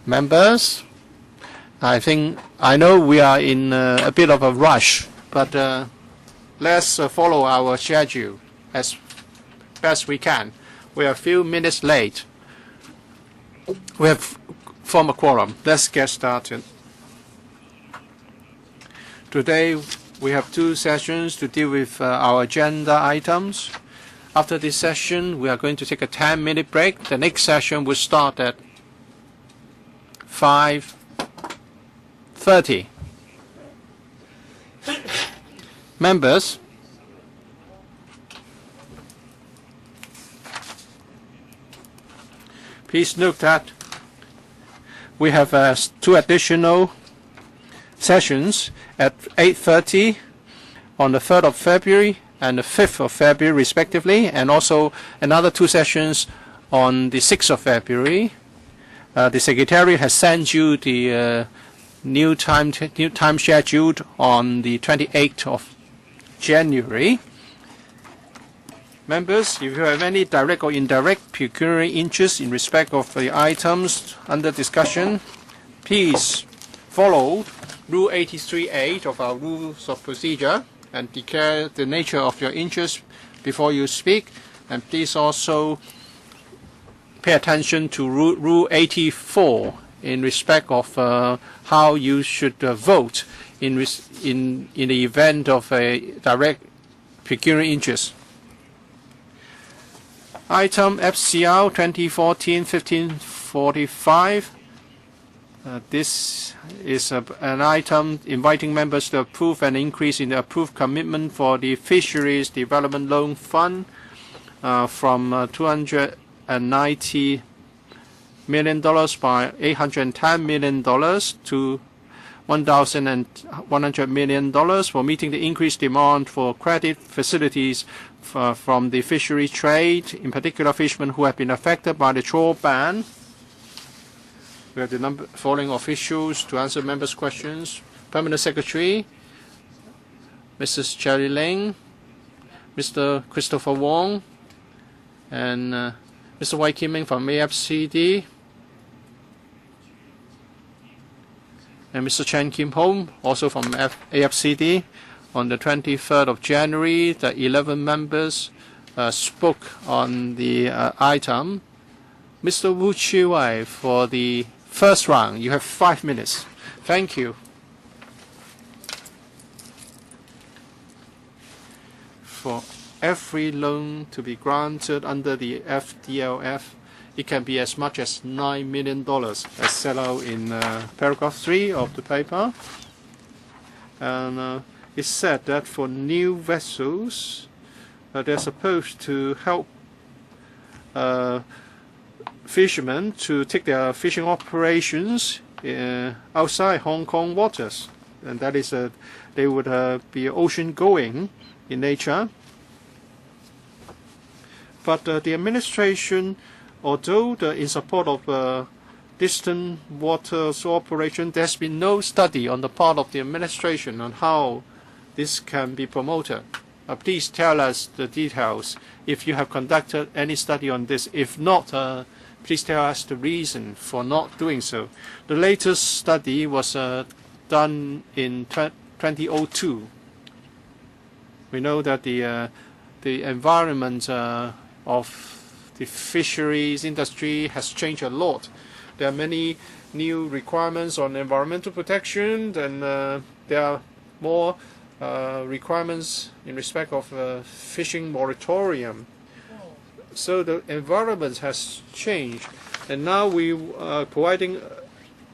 Members, I know we are in a bit of a rush, but let's follow our schedule as best we can. We are a few minutes late. We have formed a quorum. Let's get started. Today we have two sessions to deal with our agenda items. After this session, we are going to take a 10-minute break. The next session will start at 5:30. Members, please note that we have two additional sessions at 8:30 on the 3rd of February and the 5th of February respectively, and also another two sessions on the 6th of February. The Secretary has sent you the new time scheduled on the 28th of January. Members, if you have any direct or indirect pecuniary interest in respect of the items under discussion, please follow Rule 83.8 of our Rules of Procedure and declare the nature of your interest before you speak. And please also pay attention to Rule 84 in respect of how you should vote in the event of a direct pecuniary interest. Item FCR 2014-1545. This is an item inviting members to approve an increase in the approved commitment for the Fisheries Development Loan Fund from $290 million by $810 million to $1,100 million for meeting the increased demand for credit facilities from the fishery trade, in particular fishermen who have been affected by the trawl ban. We have the following officials to answer members' questions. Permanent Secretary, Mrs. Cherry Ling, Mr. Christopher Wong, and Mr. Wai Kim Ming from AFCD, and Mr. Chen Kim Hong, also from AFCD. On the 23rd of January, the 11 members spoke on the item. Mr. Wu Chi-wai, for the first round, you have 5 minutes. Thank you. For every loan to be granted under the FDLF, it can be as much as $9 million, as set out in paragraph 3 of the paper. And it's said that for new vessels, they're supposed to help fishermen to take their fishing operations outside Hong Kong waters, and that is they would be ocean going in nature. But the administration, although in support of distant waters operation, there's been no study on the part of the administration on how this can be promoted. Please tell us the details if you have conducted any study on this. If not, please tell us the reason for not doing so. The latest study was done in 2002. We know that the environment of the fisheries industry has changed a lot. There are many new requirements on environmental protection, and there are more requirements in respect of fishing moratorium. So the environment has changed, and now we are providing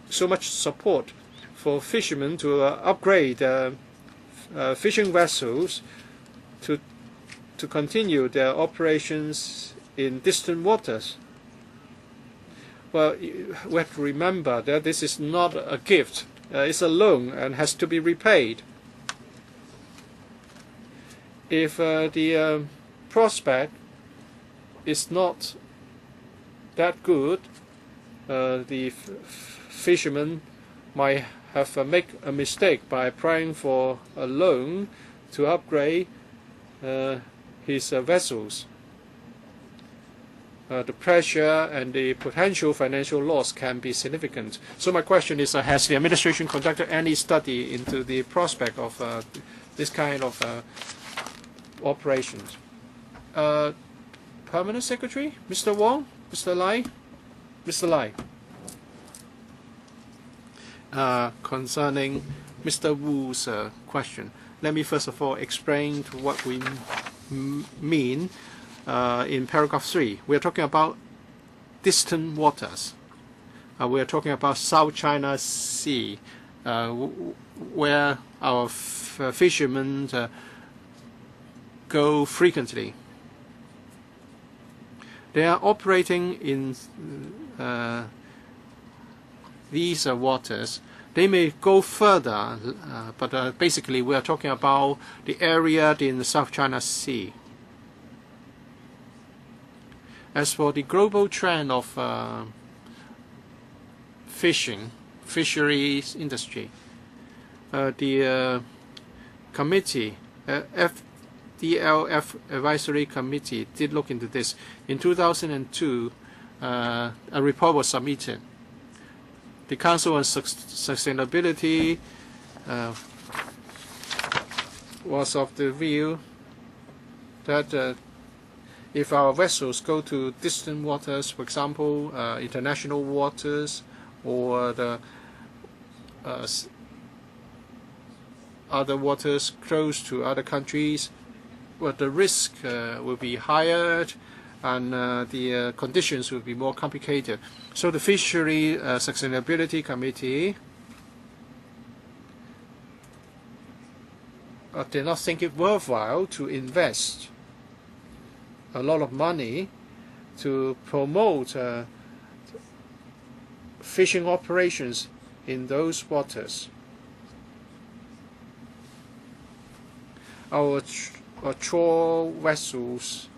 so much support for fishermen to upgrade fishing vessels to continue their operations in distant waters. Well, we have to remember that this is not a gift. It's a loan and has to be repaid. If the prospect is not that good, the fisherman might have make a mistake by applying for a loan to upgrade his vessels. the pressure and the potential financial loss can be significant. So my question is, has the administration conducted any study into the prospect of this kind of operations? Permanent Secretary, Mr. Wong, Mr. Lai, Mr. Lai. Concerning Mr. Wu's question, let me first of all explain what we mean in paragraph 3. We are talking about distant waters. We are talking about South China Sea, where our fishermen go frequently. They are operating in these waters. They may go further, but basically we are talking about the area in the South China Sea. As for the global trend of fisheries industry, the committee, FDLF Advisory Committee, did look into this. In 2002, a report was submitted. The Council on Sustainability was of the view that if our vessels go to distant waters, for example, international waters or the other waters close to other countries, well, the risk will be higher and the conditions will be more complicated. So the Fishery Sustainability Committee did not think it worthwhile to invest a lot of money to promote fishing operations in those waters. Our trawl vessels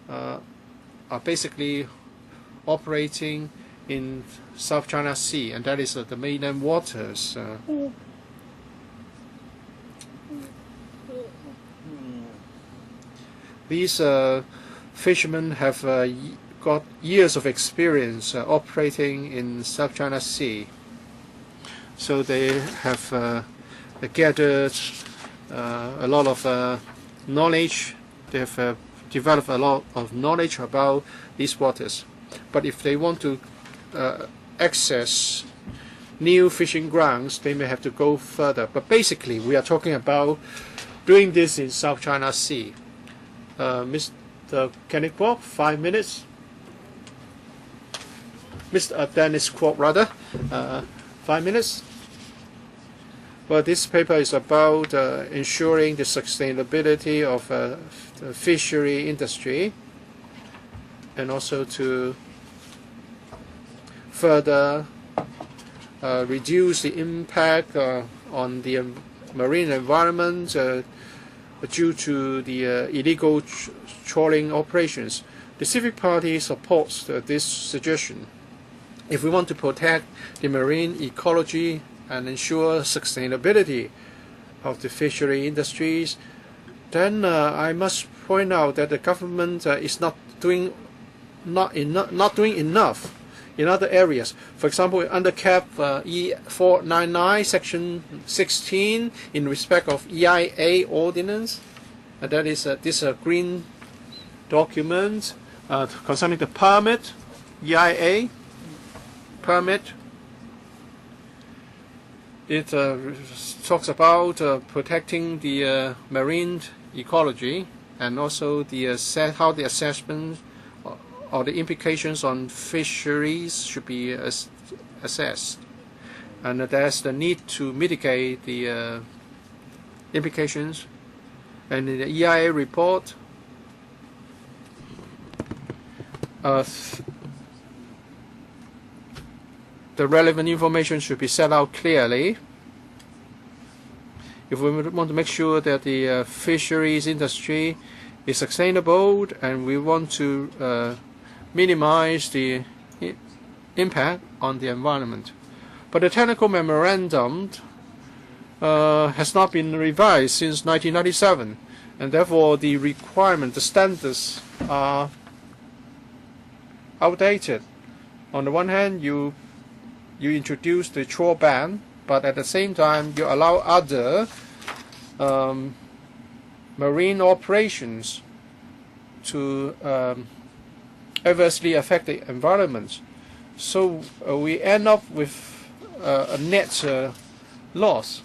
are basically operating in South China Sea, and that is the mainland waters. These fishermen have got years of experience operating in South China Sea, so they have gathered a lot of knowledge. They have developed a lot of knowledge about these waters. But if they want to access new fishing grounds, they may have to go further. But basically, we are talking about doing this in South China Sea. Mr. Kenneth Kwok, 5 minutes. Mr. Dennis Kwok, rather, 5 minutes. Well, this paper is about ensuring the sustainability of the fishery industry, and also to further reduce the impact on the marine environment due to the illegal trawling operations. The Civic Party supports this suggestion. If we want to protect the marine ecology and ensure sustainability of the fishery industries, then I must point out that the government is not doing enough in other areas. For example, under Cap E499, Section 16, in respect of EIA ordinance, that is this green document concerning the permit, EIA permit. It talks about protecting the marine ecology, and also how the assessment or the implications on fisheries should be assessed. And there's the need to mitigate the implications. And in the EIA report, the relevant information should be set out clearly. If we want to make sure that the fisheries industry is sustainable, and we want to minimize the impact on the environment. But the technical memorandum has not been revised since 1997, and therefore the requirement, the standards are outdated. On the one hand, you introduce the trawl ban, but at the same time you allow other marine operations to adversely affect the environment. So we end up with a net loss.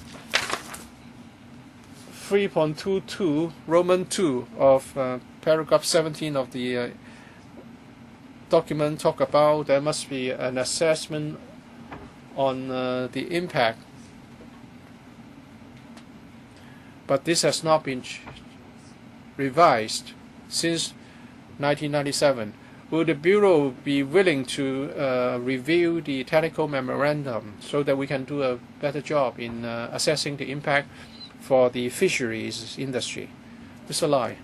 3.22 Roman 2 of paragraph 17 of the document talk about there must be an assessment on the impact, but this has not been revised since 1997. Will the Bureau be willing to review the technical memorandum so that we can do a better job in assessing the impact for the fisheries industry? Mr. Lai.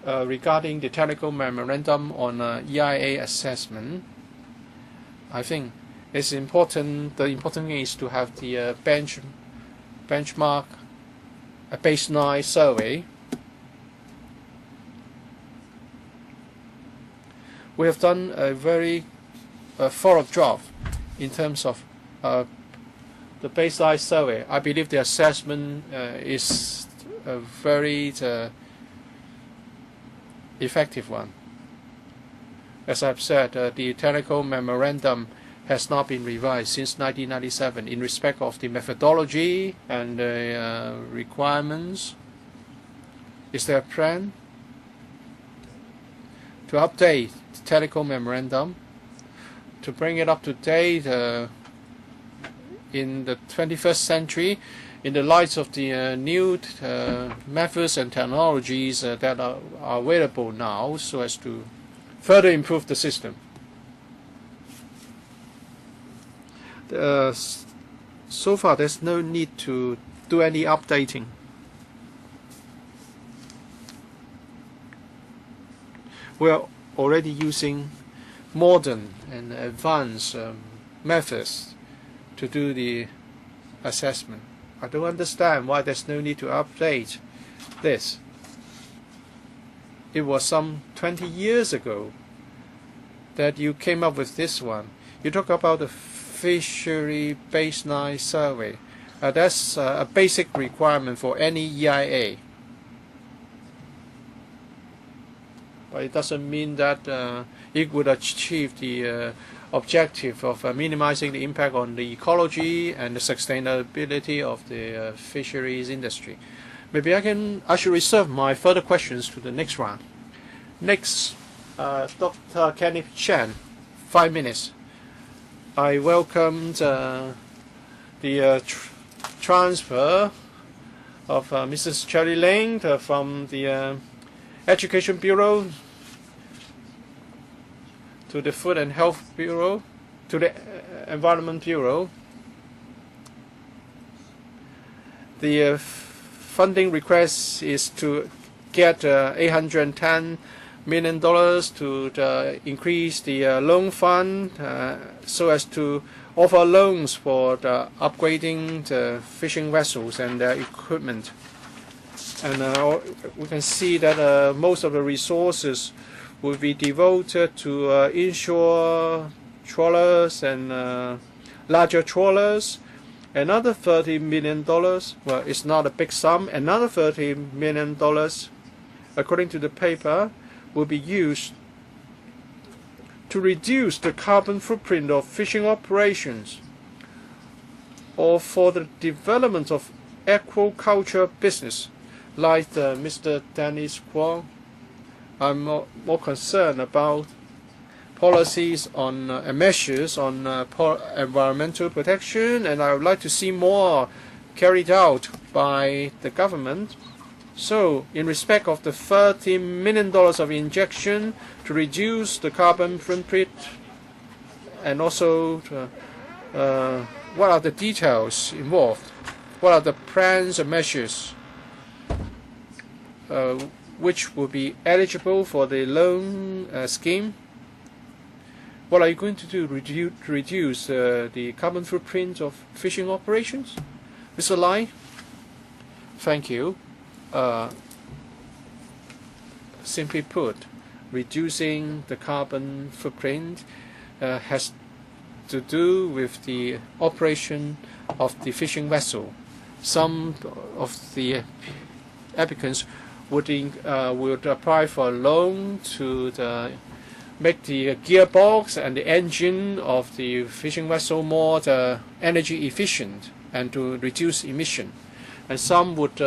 Regarding the technical memorandum on EIA assessment, I think it's important. The important thing is to have the benchmark, a baseline survey. We have done a very thorough job in terms of the baseline survey. I believe the assessment is a very effective one. As I've said, the technical memorandum has not been revised since 1997 in respect of the methodology and the requirements. Is there a plan to update the technical memorandum to bring it up to date in the 21st century in the light of the new methods and technologies that are available now, so as to further improve the system? So far, there's no need to do any updating. We are already using modern and advanced methods to do the assessment. I don't understand why there's no need to update this. It was some 20 years ago that you came up with this one. You talk about the fishery baseline survey. That's a basic requirement for any EIA. But it doesn't mean that it would achieve the objective of minimizing the impact on the ecology and the sustainability of the fisheries industry. Maybe I should reserve my further questions to the next round. Next, Dr. Kenneth Chen, 5 minutes. I welcomed the transfer of Mrs. Cherry Lane from the Education Bureau to the Food and Health Bureau, to the Environment Bureau. The funding request is to get $810 million to increase the loan fund so as to offer loans for the upgrading the fishing vessels and their equipment. And we can see that most of the resources will be devoted to inshore trawlers and larger trawlers. Another $30 million, well, it's not a big sum, another $30 million, according to the paper, will be used to reduce the carbon footprint of fishing operations or for the development of aquaculture business, like Mr. Dennis Kwong. I'm more concerned about policies on and measures on environmental protection, and I would like to see more carried out by the government. So, in respect of the $30 million of injection to reduce the carbon footprint, and also what are the details involved? What are the plans and measures which will be eligible for the loan scheme? What are you going to do to reduce the carbon footprint of fishing operations? Mr. Lai? Thank you. simply put, reducing the carbon footprint has to do with the operation of the fishing vessel. Some of the applicants would apply for a loan to make the gearbox and the engine of the fishing vessel more energy efficient and to reduce emission. And some would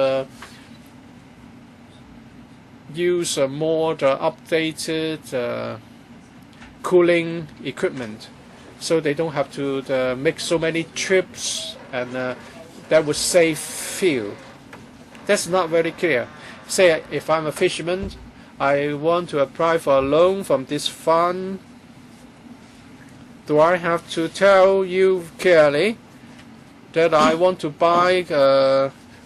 use more updated cooling equipment, so they don't have to make so many trips, and that would save fuel. That's not very clear. Say if I'm a fisherman, I want to apply for a loan from this fund. Do I have to tell you clearly that I want to buy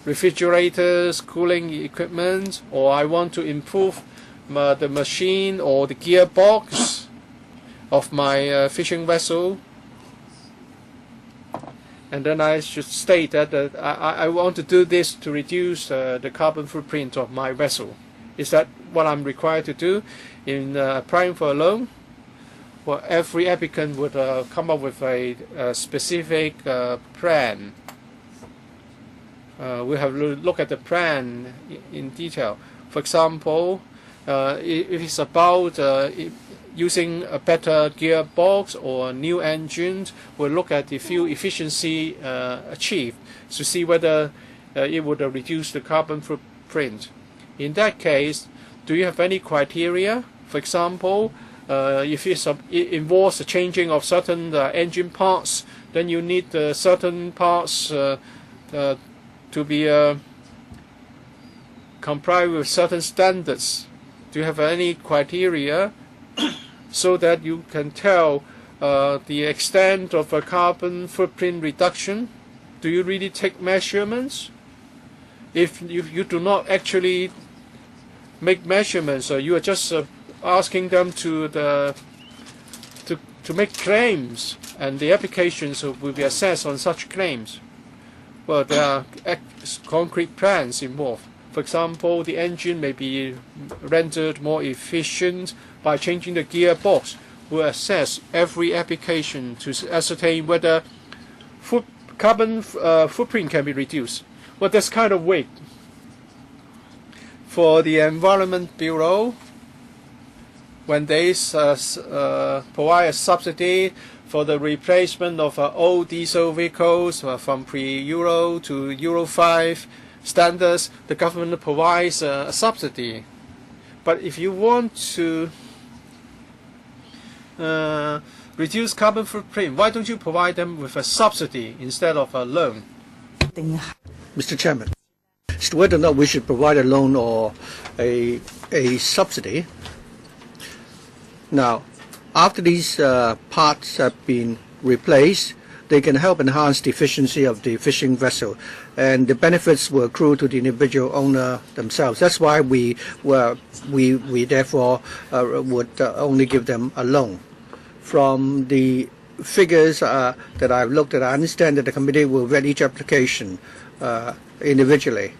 refrigerators, cooling equipment, or I want to improve the machine or the gearbox of my fishing vessel? And then I should state that I want to do this to reduce the carbon footprint of my vessel. Is that what I'm required to do in applying for a loan? Well, every applicant would come up with a specific plan. We have to look at the plan in detail. For example, if it's about using a better gearbox or a new engine, we'll look at the fuel efficiency achieved to see whether it would reduce the carbon footprint. In that case, do you have any criteria? For example, if it involves the changing of certain engine parts, then you need certain parts to be comply with certain standards. Do you have any criteria so that you can tell the extent of a carbon footprint reduction? Do you really take measurements? If you do not actually make measurements, you are just asking them to make claims, and the applications will be assessed on such claims. Well, there are concrete plans involved. For example, the engine may be rendered more efficient by changing the gearbox. We'll assess every application to ascertain whether carbon footprint can be reduced. Well, that's kind of vague. For the Environment Bureau, when they provide a subsidy for the replacement of old diesel vehicles from pre-Euro to Euro 5 standards, the government provides a subsidy. But if you want to reduce carbon footprint, why don't you provide them with a subsidy instead of a loan? Mr. Chairman, as to whether or not we should provide a loan or a subsidy. Now, after these parts have been replaced, they can help enhance the efficiency of the fishing vessel, and the benefits will accrue to the individual owner themselves. That's why we therefore would only give them a loan. From the figures that I've looked at, I understand that the committee will vet each application individually.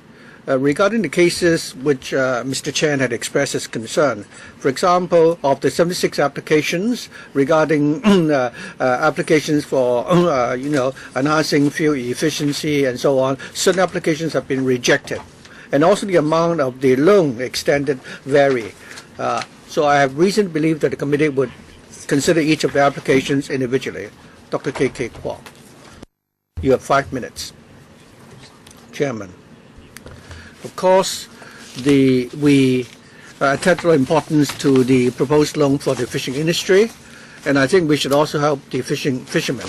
Regarding the cases which Mr. Chen had expressed his concern, for example, of the 76 applications regarding applications for enhancing fuel efficiency and so on, certain applications have been rejected, and also the amount of the loan extended vary. So I have reason to believe that the committee would consider each of the applications individually. Dr. K.K. Kwok, you have 5 minutes. Chairman. Of course, we attach importance to the proposed loan for the fishing industry, and I think we should also help the fishermen.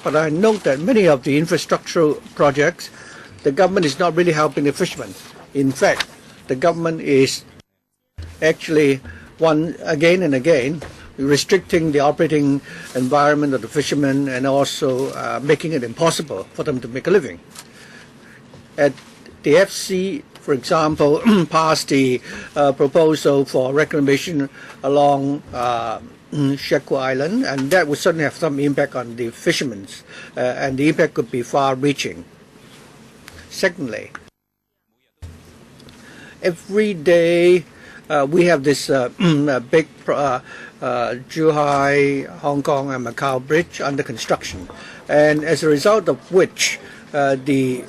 But I note that many of the infrastructural projects, the government is not really helping the fishermen. In fact, the government is actually again and again restricting the operating environment of the fishermen, and also making it impossible for them to make a living. At the FC, for example, passed the proposal for reclamation along Shekou Island, and that would certainly have some impact on the fishermen, and the impact could be far-reaching. Secondly, every day we have this big Zhuhai, Hong Kong, and Macau bridge under construction, and as a result of which the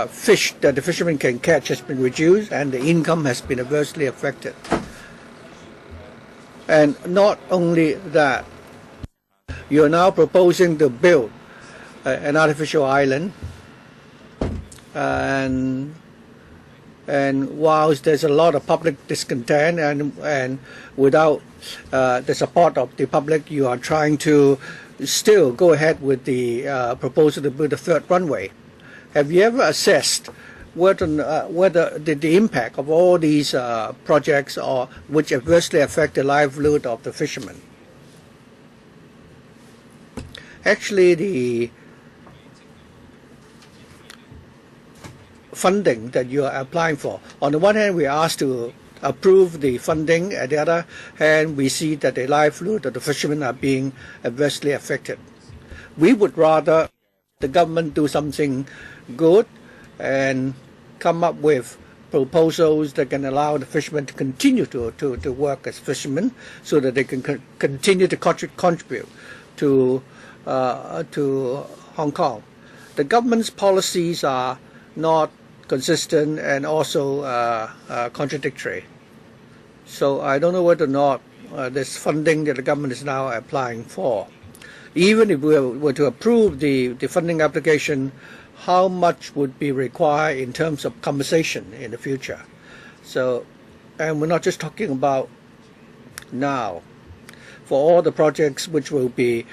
fish that the fishermen can catch has been reduced, and the income has been adversely affected. And not only that, you're now proposing to build an artificial island, and whilst there's a lot of public discontent and without the support of the public, you are trying to still go ahead with the proposal to build a third runway. Have you ever assessed whether the impact of all these projects or which adversely affect the livelihood of the fishermen? Actually, the funding that you are applying for, on the one hand, we are asked to approve the funding. At the other hand, we see that the livelihood of the fishermen are being adversely affected. We would rather the government do something good and come up with proposals that can allow the fishermen to continue to work as fishermen, so that they can continue to contribute to Hong Kong. The government's policies are not consistent and also contradictory. So I don't know whether or not this funding that the government is now applying for, even if we were to approve the funding application, how much would be required in terms of compensation in the future. So, and we're not just talking about now. For all the projects which will be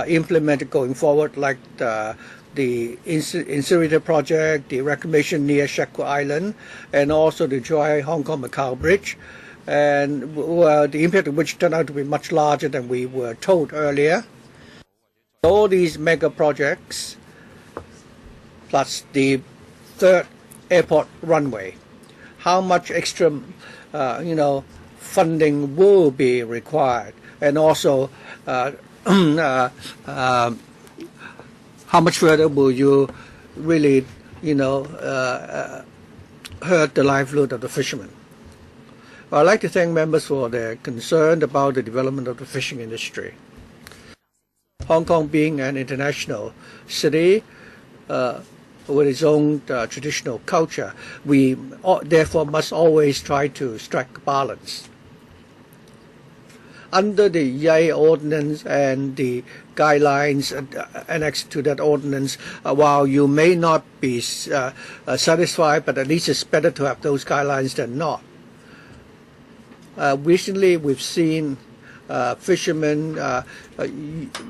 implemented going forward, like the incinerator project, the reclamation near Shekou Island, and also the Zhuhai Hong Kong Macau Bridge, and the impact of which turned out to be much larger than we were told earlier. All these mega projects, plus the third airport runway, how much extra, funding will be required, and also how much further will you really, hurt the livelihood of the fishermen? Well, I'd like to thank members for their concern about the development of the fishing industry. Hong Kong being an international city with its own traditional culture, we therefore must always try to strike a balance. Under the Yei Ordinance and the guidelines annexed to that ordinance, while you may not be satisfied, but at least it's better to have those guidelines than not. Recently, we've seen fishermen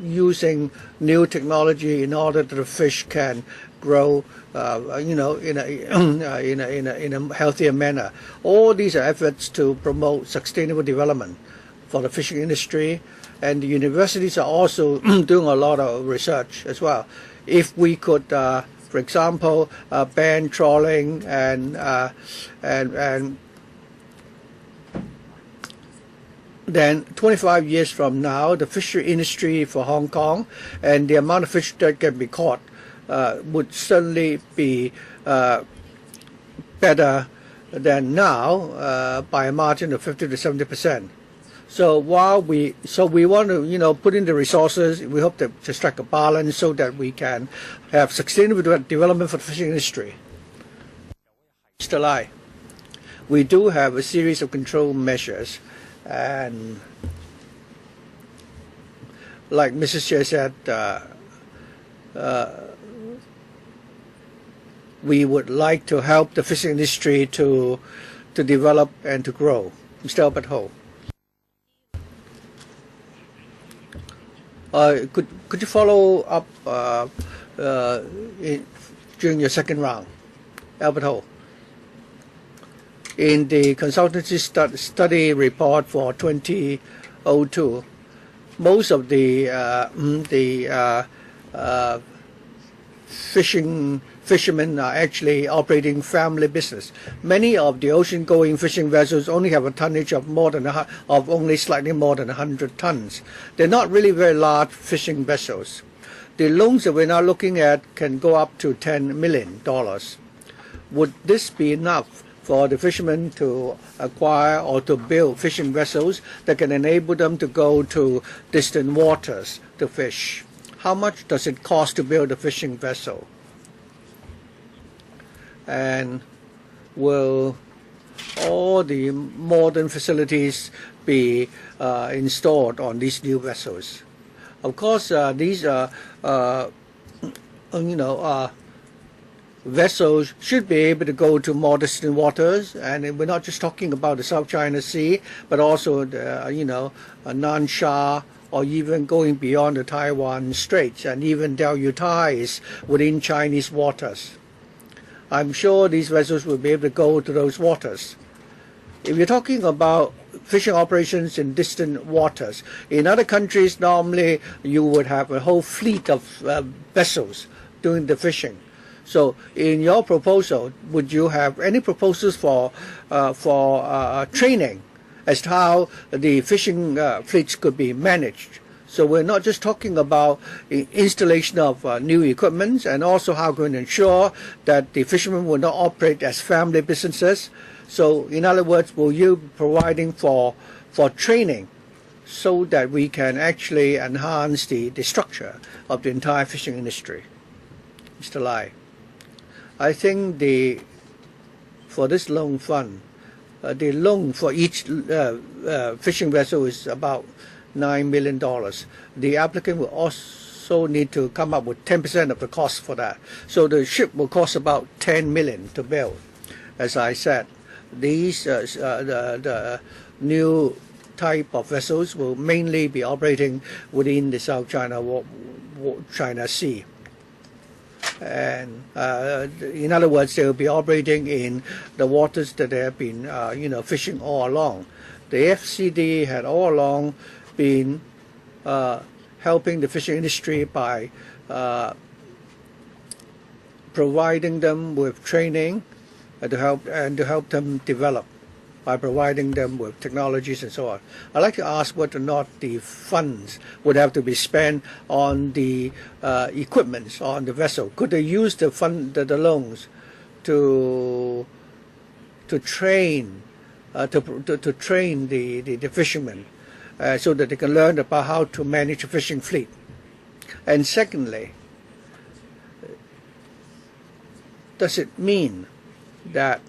using new technology in order that the fish can grow, in a healthier manner. All these are efforts to promote sustainable development for the fishing industry, and the universities are also doing a lot of research as well. If we could, for example, ban trawling and then 25 years from now, the fishery industry for Hong Kong and the amount of fish that can be caught would certainly be better than now by a margin of 50 to 70%. So while we want to put in the resources, we hope to strike a balance so that we can have sustainable development for the fishing industry. Mr. Lai, we do have a series of control measures, and like Mrs. Chair said, we would like to help the fishing industry to develop and to grow. Mr. Albert Ho. Could you follow up during your second round, Albert Ho? In the consultancy study report for 2002, most of the fishermen are actually operating family business. Many of the ocean-going fishing vessels only have a tonnage of only slightly more than 100 tons. They're not really very large fishing vessels. The loans that we're now looking at can go up to $10 million. Would this be enough for the fishermen to acquire or to build fishing vessels that can enable them to go to distant waters to fish. How much does it cost to build a fishing vessel? And will all the modern facilities be installed on these new vessels? Of course, these vessels should be able to go to more distant waters, and we're not just talking about the South China Sea, but also the, Nansha, or even going beyond the Taiwan Straits, and even delutites within Chinese waters. I'm sure these vessels will be able to go to those waters. If you're talking about fishing operations in distant waters, in other countries normally you would have a whole fleet of vessels doing the fishing. So in your proposal, would you have any proposals for training as to how the fishing fleets could be managed? So we're not just talking about installation of new equipment, and also how we're going to ensure that the fishermen will not operate as family businesses. So in other words, will you be providing for training so that we can actually enhance the structure of the entire fishing industry? Mr. Lai. I think for this loan fund, the loan for each fishing vessel is about $9 million. The applicant will also need to come up with 10% of the cost for that. So the ship will cost about $10 million to build. As I said, these the new type of vessels will mainly be operating within the South China Sea. And in other words, they will be operating in the waters that they have been fishing all along. The FCD had all along been helping the fishing industry by providing them with training to help them develop, by providing them with technologies and so on. I'd like to ask whether or not the funds would have to be spent on the equipment on the vessel. Could they use the loans to train the fishermen so that they can learn about how to manage a fishing fleet? And secondly, does it mean that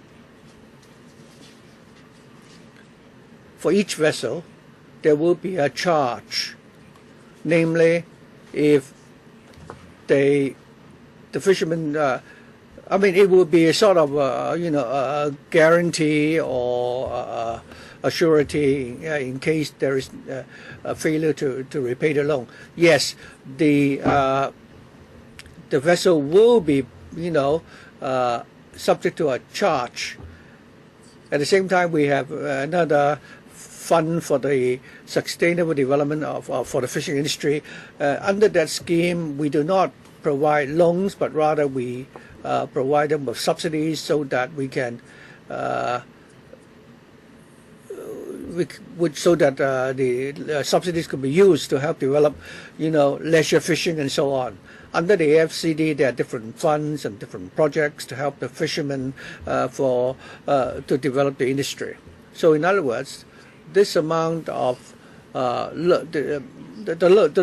for each vessel there will be a charge, namely if the fishermen, it will be a sort of a guarantee or a surety in case there is a failure to repay the loan. Yes, the vessel will be subject to a charge. At the same time, we have another fund for the sustainable development for the fishing industry. Under that scheme, we do not provide loans, but rather we provide them with subsidies so that we can the subsidies could be used to help develop, leisure fishing and so on. Under the AFCD, there are different funds and different projects to help the fishermen to develop the industry. So in other words, this amount of the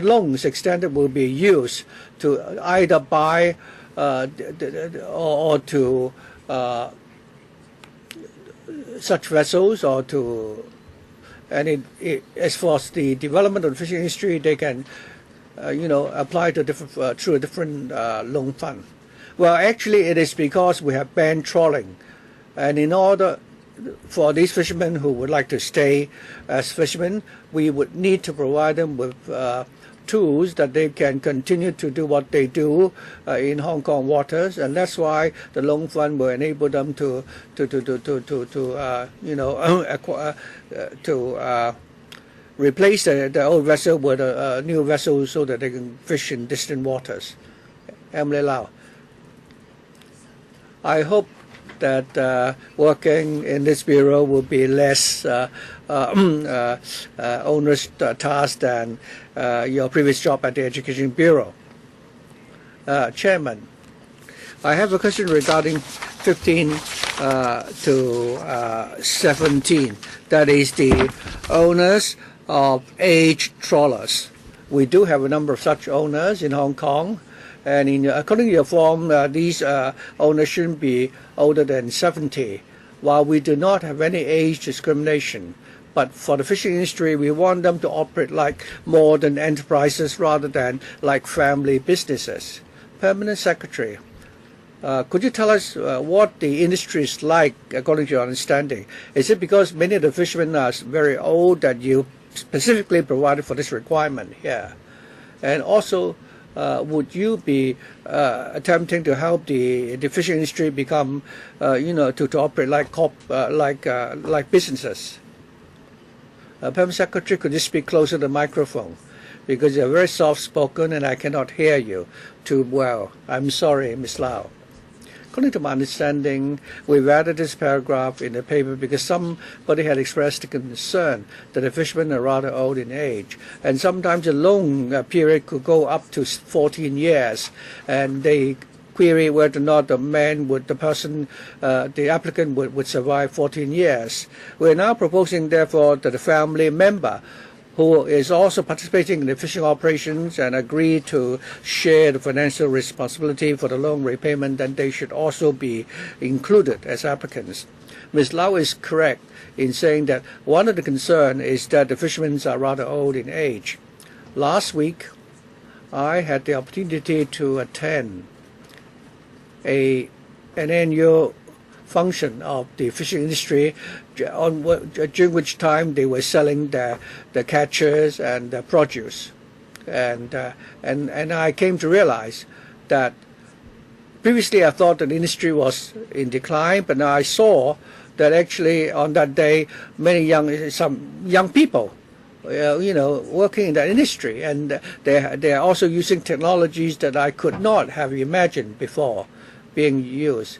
loans extended will be used to either buy or to such vessels, or to, and as far as the development of the fishing industry, they can apply to through a different loan fund. Well, actually, it is because we have banned trawling, and in order for these fishermen who would like to stay as fishermen, we would need to provide them with tools that they can continue to do what they do in Hong Kong waters, and that's why the loan fund will enable them to replace the old vessel with a new vessel so that they can fish in distant waters. Emily Lau. I hope that working in this bureau will be less onerous task than your previous job at the Education Bureau. Chairman, I have a question regarding 15 to 17. That is the owners of aged trawlers. We do have a number of such owners in Hong Kong, and according to your form, these owners shouldn't be older than 70, while we do not have any age discrimination. But for the fishing industry, we want them to operate like modern enterprises rather than like family businesses. Permanent Secretary, could you tell us what the industry is like according to your understanding? Is it because many of the fishermen are very old that you specifically provided for this requirement here? And also, would you be attempting to help the fishing industry become, to operate like businesses? Permanent Secretary, could you speak closer to the microphone? Because you're very soft-spoken and I cannot hear you too well. I'm sorry, Ms. Lau. According to my understanding, we've added this paragraph in the paper because somebody had expressed a concern that the fishermen are rather old in age, and sometimes the loan period could go up to 14 years, and they query whether or not the applicant would survive 14 years. We're now proposing, therefore, that the family member who is also participating in the fishing operations and agree to share the financial responsibility for the loan repayment, then they should also be included as applicants. Ms. Lau is correct in saying that one of the concerns is that the fishermen are rather old in age. Last week, I had the opportunity to attend an annual function of the fishing industry, during which time they were selling the catches and the produce, and I came to realize that previously I thought that the industry was in decline, but now I saw that actually on that day some young people working in that industry, and they are also using technologies that I could not have imagined before being used.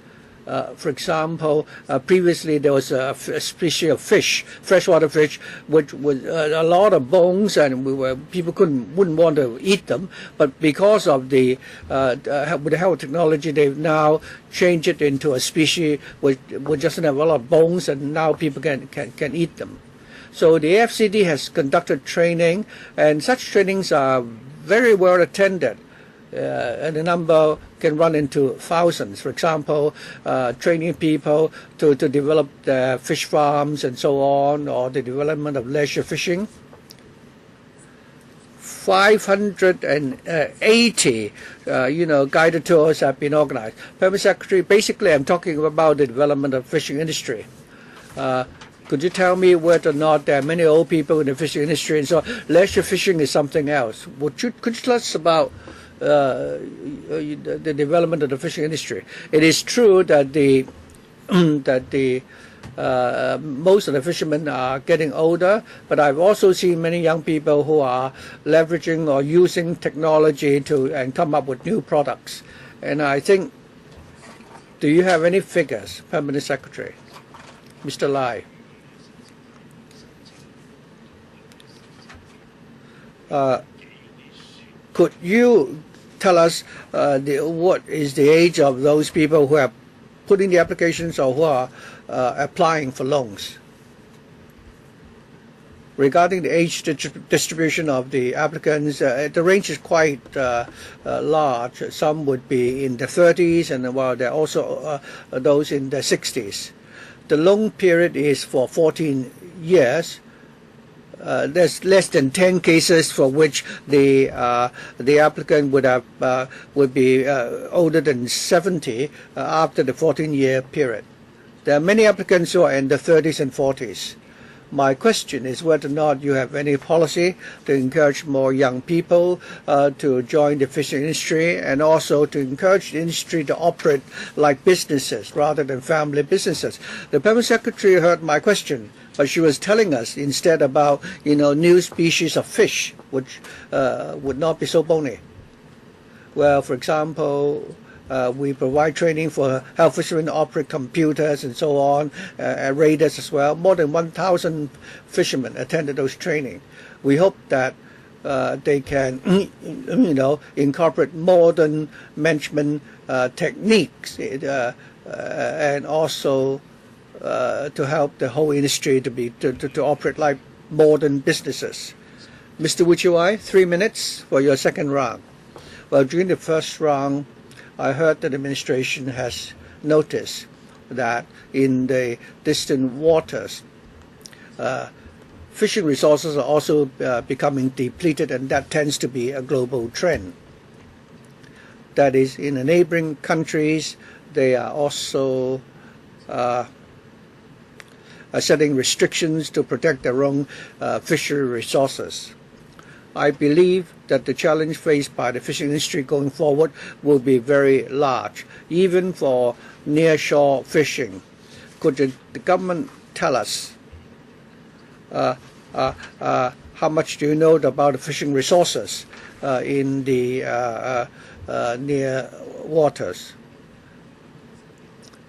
For example, previously there was a species of fish, freshwater fish, which was a lot of bones, and people wouldn't want to eat them. But because of with the help of technology, they've now changed it into a species which doesn't have a lot of bones, and now people can eat them. So the AFCD has conducted training, and such trainings are very well attended. And the number can run into thousands. For example, training people to develop their fish farms and so on, or the development of leisure fishing. 580, guided tours have been organized. Permanent Secretary, basically I'm talking about the development of fishing industry. Could you tell me whether or not there are many old people in the fishing industry, and so leisure fishing is something else? Could you tell us about the development of the fishing industry? It is true that most of the fishermen are getting older, but I've also seen many young people who are leveraging or using technology and come up with new products. And I think, do you have any figures, Permanent Secretary? Mr. Lai. Could you tell us what is the age of those people who are putting the applications or who are applying for loans? Regarding the age distribution of the applicants, the range is quite large. Some would be in the 30s, and while there are also those in the 60s. The loan period is for 14 years. There's less than 10 cases for which the applicant would be older than 70 after the 14-year period. There are many applicants who are in the 30s and 40s. My question is whether or not you have any policy to encourage more young people to join the fishing industry, and also to encourage the industry to operate like businesses rather than family businesses. The Permanent Secretary heard my question, but she was telling us instead about new species of fish which would not be so bony. Well, for example, we provide training for how fishermen operate computers and so on, radars as well. More than 1,000 fishermen attended those training. We hope that they can, incorporate modern management techniques and also to help the whole industry to operate like modern businesses. Mr. Wuchiwai, 3 minutes for your second round. Well, during the first round, I heard that the administration has noticed that in the distant waters, fishing resources are also becoming depleted, and that tends to be a global trend. That is, in the neighboring countries, they are also setting restrictions to protect their own fishery resources. I believe that the challenge faced by the fishing industry going forward will be very large, even for near-shore fishing. Could the government tell us how much do you know about the fishing resources in the near waters?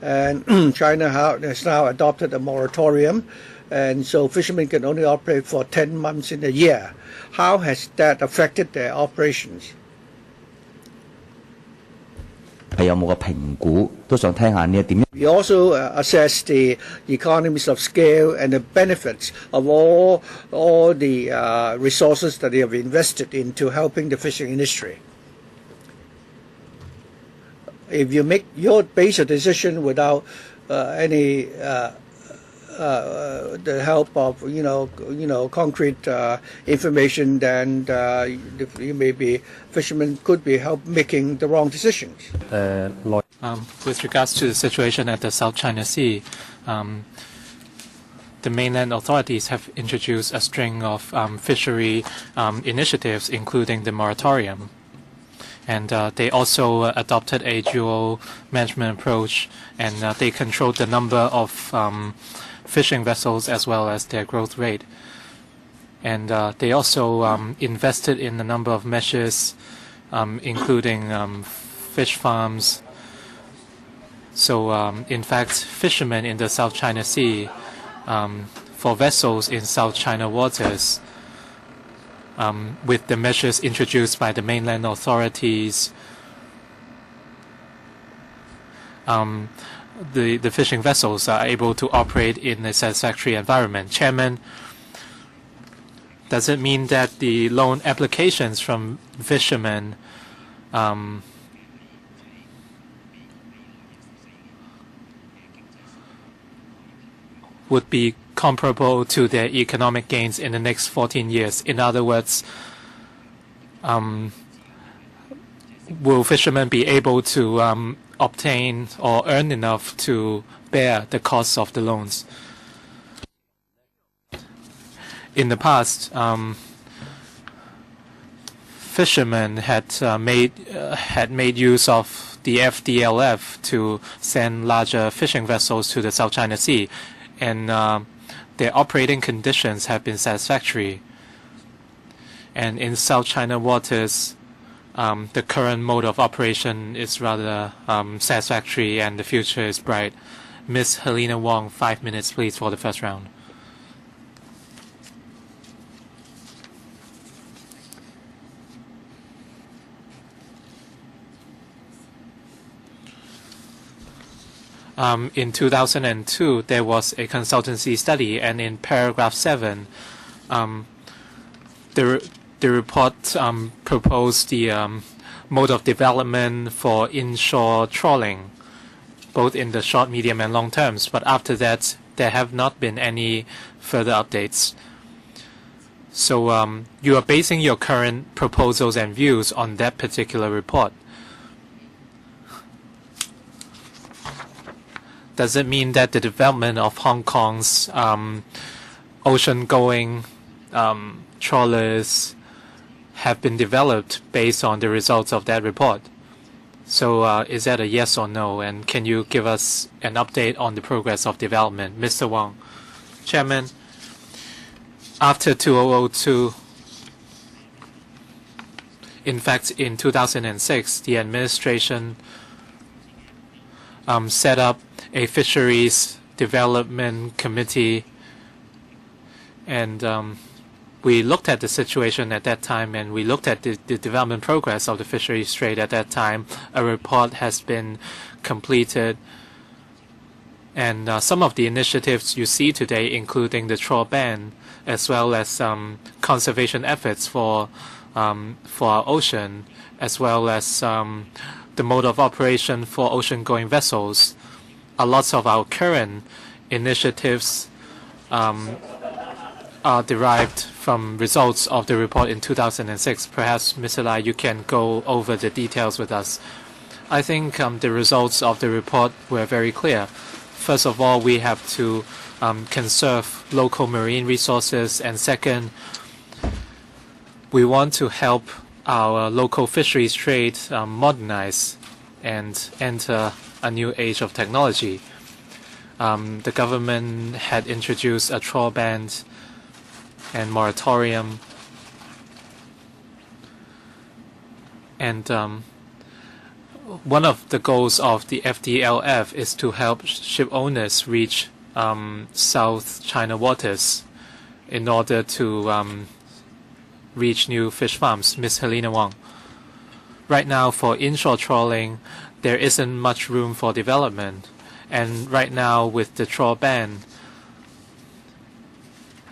And China has now adopted a moratorium, and so fishermen can only operate for 10 months in a year. How has that affected their operations? 係有冇個評估？都想聽下呢一點。We also assess the economies of scale and the benefits of all the resources that they have invested into helping the fishing industry. If you base a decision without any the help of concrete information, then fishermen could be making the wrong decisions. With regards to the situation at the South China Sea, the mainland authorities have introduced a string of fishery initiatives, including the moratorium. And they also adopted a dual management approach, and they controlled the number of fishing vessels as well as their growth rate. And they also invested in a number of measures, including fish farms. So, in fact, fishermen in the South China Sea, for vessels in South China waters, with the measures introduced by the mainland authorities, the fishing vessels are able to operate in a satisfactory environment. Chairman, does it mean that the loan applications from fishermen would be comparable to their economic gains in the next 14 years? In other words, will fishermen be able to obtain or earn enough to bear the costs of the loans? In the past, fishermen had made use of the FDLF to send larger fishing vessels to the South China Sea, and their operating conditions have been satisfactory. And in South China waters, the current mode of operation is rather satisfactory, and the future is bright. Ms. Helena Wong, 5 minutes, please, for the first round. In 2002, there was a consultancy study, and in paragraph 7, the report proposed the mode of development for inshore trawling, both in the short, medium, and long terms. But after that, there have not been any further updates. So you are basing your current proposals and views on that particular report. Does it mean that the development of Hong Kong's ocean-going trawlers have been developed based on the results of that report? So is that a yes or no? And can you give us an update on the progress of development? Mr. Wong. Chairman, after 2002, in fact, in 2006, the administration set up a fisheries development committee, and we looked at the situation at that time, and we looked at the development progress of the fisheries trade at that time. A report has been completed, and some of the initiatives you see today, including the trawl ban, as well as conservation efforts for our ocean, as well as the mode of operation for ocean-going vessels. A lot of our current initiatives are derived from results of the report in 2006. Perhaps, Mr. Lai, you can go over the details with us. I think the results of the report were very clear. First of all, we have to conserve local marine resources, and second, we want to help our local fisheries trade modernize and enter a new age of technology. The government had introduced a trawl ban and moratorium, and one of the goals of the FDLF is to help ship owners reach South China waters in order to reach new fish farms. Ms. Helena Wong. Right now, for inshore trawling, there isn't much room for development. And right now, with the trawl ban,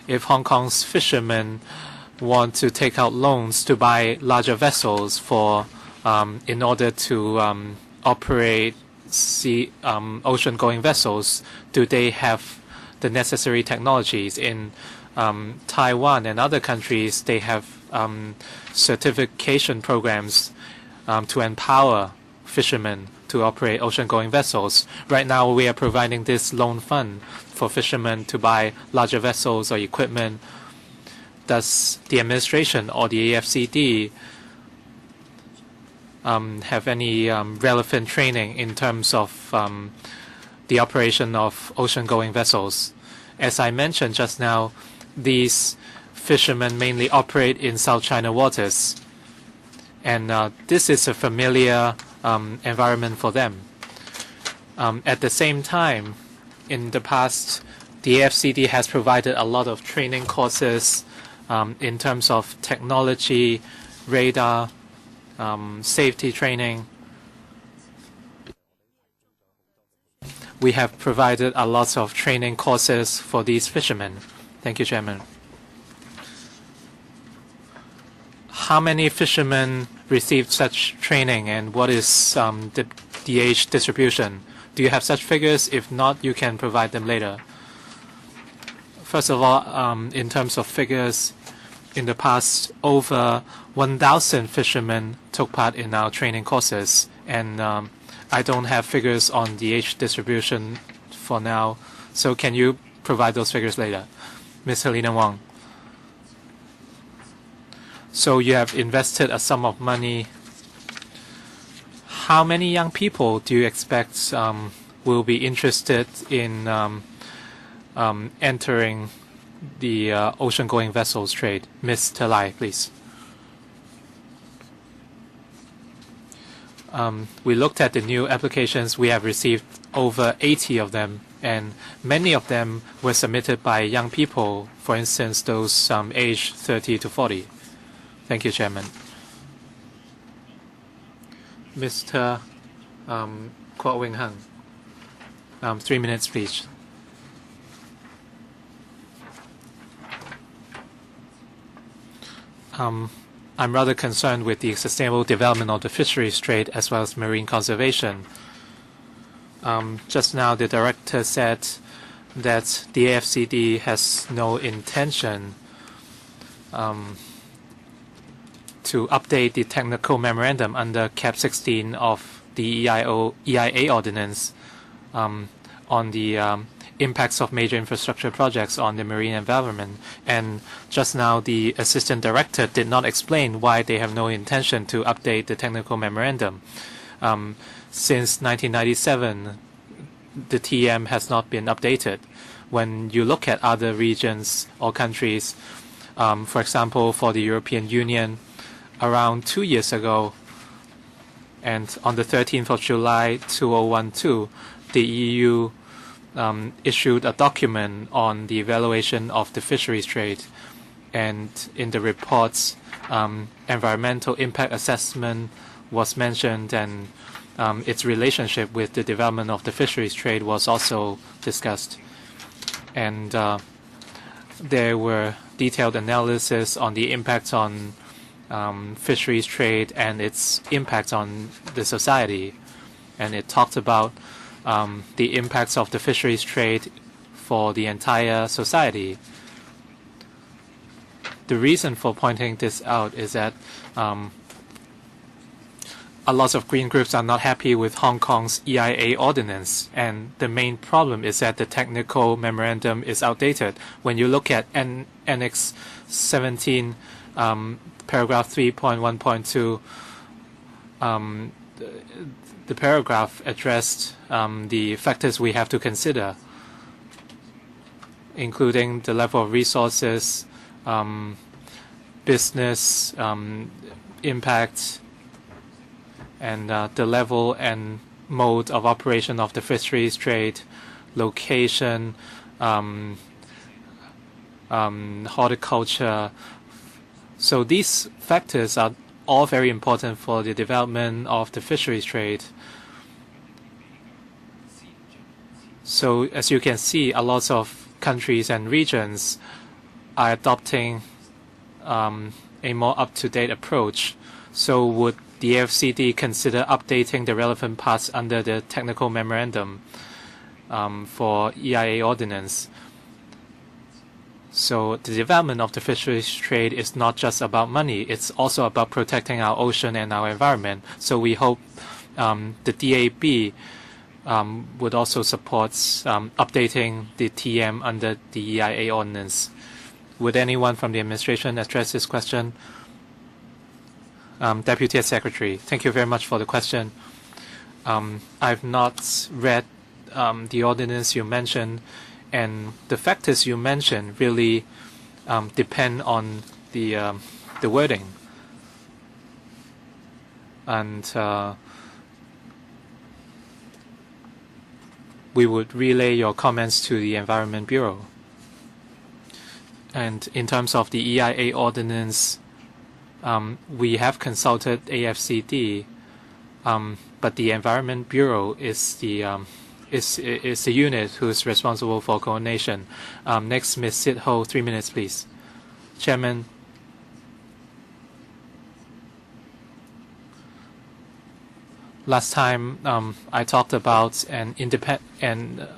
if Hong Kong's fishermen want to take out loans to buy larger vessels for in order to operate ocean-going vessels, do they have the necessary technologies? In Taiwan and other countries, they have certification programs to empower fishermen to operate ocean-going vessels. Right now, we are providing this loan fund for fishermen to buy larger vessels or equipment. Does the administration or the AFCD have any relevant training in terms of the operation of ocean-going vessels? As I mentioned just now, these fishermen mainly operate in South China waters, and this is a familiar environment for them. At the same time, in the past, the AFCD has provided a lot of training courses in terms of technology, radar, safety training. We have provided a lot of training courses for these fishermen. Thank you, Chairman. How many fishermen received such training, and what is the age distribution? Do you have such figures? If not, you can provide them later. First of all, in terms of figures, in the past, over 1,000 fishermen took part in our training courses, and I don't have figures on the age distribution for now, so can you provide those figures later? Ms. Helena Wong. So you have invested a sum of money. How many young people do you expect will be interested in entering the ocean-going vessels trade? Mr. Lai, please. We looked at the new applications. We have received over 80 of them, and many of them were submitted by young people, for instance, those aged 30 to 40. Thank you, Chairman. Mr. Kwok Wing Hung. 3 minutes, please. I'm rather concerned with the sustainable development of the fisheries trade as well as marine conservation. Just now, the director said that the AFCD has no intention to update the technical memorandum under Cap 16 of the EIA ordinance on the impacts of major infrastructure projects on the marine environment. And just now, the assistant director did not explain why they have no intention to update the technical memorandum. Since 1997, the TM has not been updated. When you look at other regions or countries, for example, for the European Union, around 2 years ago, and on the 13th of July 2012, the EU issued a document on the evaluation of the fisheries trade. And in the reports, environmental impact assessment was mentioned, and its relationship with the development of the fisheries trade was also discussed. And there were detailed analysis on the impact on fisheries trade and its impact on the society. And it talked about the impacts of the fisheries trade for the entire society. The reason for pointing this out is that a lot of green groups are not happy with Hong Kong's EIA ordinance, and the main problem is that the technical memorandum is outdated. When you look at Annex 17, paragraph 3.1.2, the paragraph addressed the factors we have to consider, including the level of resources, business impact, and the level and mode of operation of the fisheries trade, location, horticulture. So these factors are all very important for the development of the fisheries trade. So as you can see, a lot of countries and regions are adopting a more up-to-date approach. So would the AFCD consider updating the relevant parts under the technical memorandum for EIA ordinance? So the development of the fisheries trade is not just about money, it's also about protecting our ocean and our environment. So we hope the DAB would also support updating the TM under the EIA ordinance. Would anyone from the administration address this question? Deputy Secretary, thank you very much for the question. I've not read the ordinance you mentioned, and the factors you mentioned really depend on the wording. And we would relay your comments to the Environment Bureau. And in terms of the EIA ordinance, we have consulted AFCD, but the Environment Bureau is the unit who is responsible for coordination. Next, Ms. Sit Ho, 3 minutes, please. Chairman, last time I talked about an independent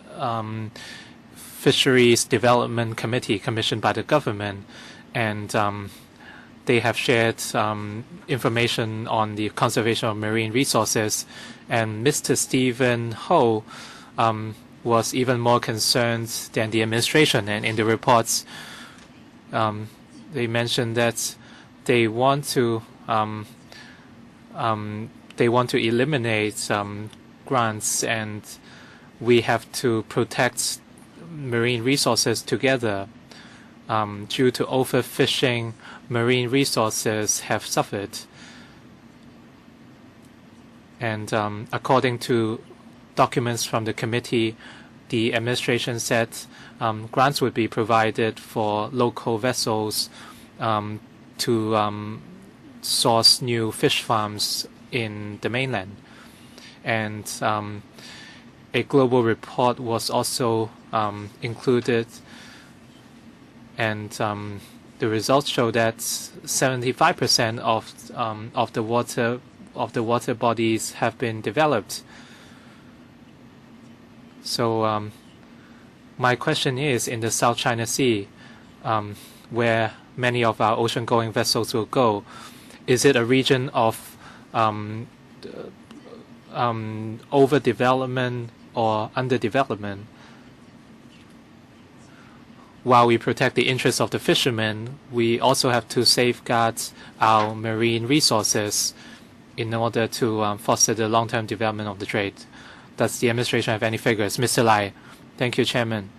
Fisheries Development Committee commissioned by the government, and they have shared information on the conservation of marine resources. And Mr. Stephen Ho was even more concerned than the administration. And in the reports, they mentioned that they want to eliminate grants, and we have to protect marine resources together. Due to overfishing, marine resources have suffered. And according to documents from the committee, the administration said grants would be provided for local vessels to source new fish farms in the mainland. And a global report was also included, and the results show that 75% of the water bodies have been developed. So my question is, in the South China Sea, where many of our ocean-going vessels will go, is it a region of overdevelopment or underdevelopment? While we protect the interests of the fishermen, we also have to safeguard our marine resources in order to foster the long-term development of the trade. Does the administration have any figures? Mr. Lai. Thank you, Chairman.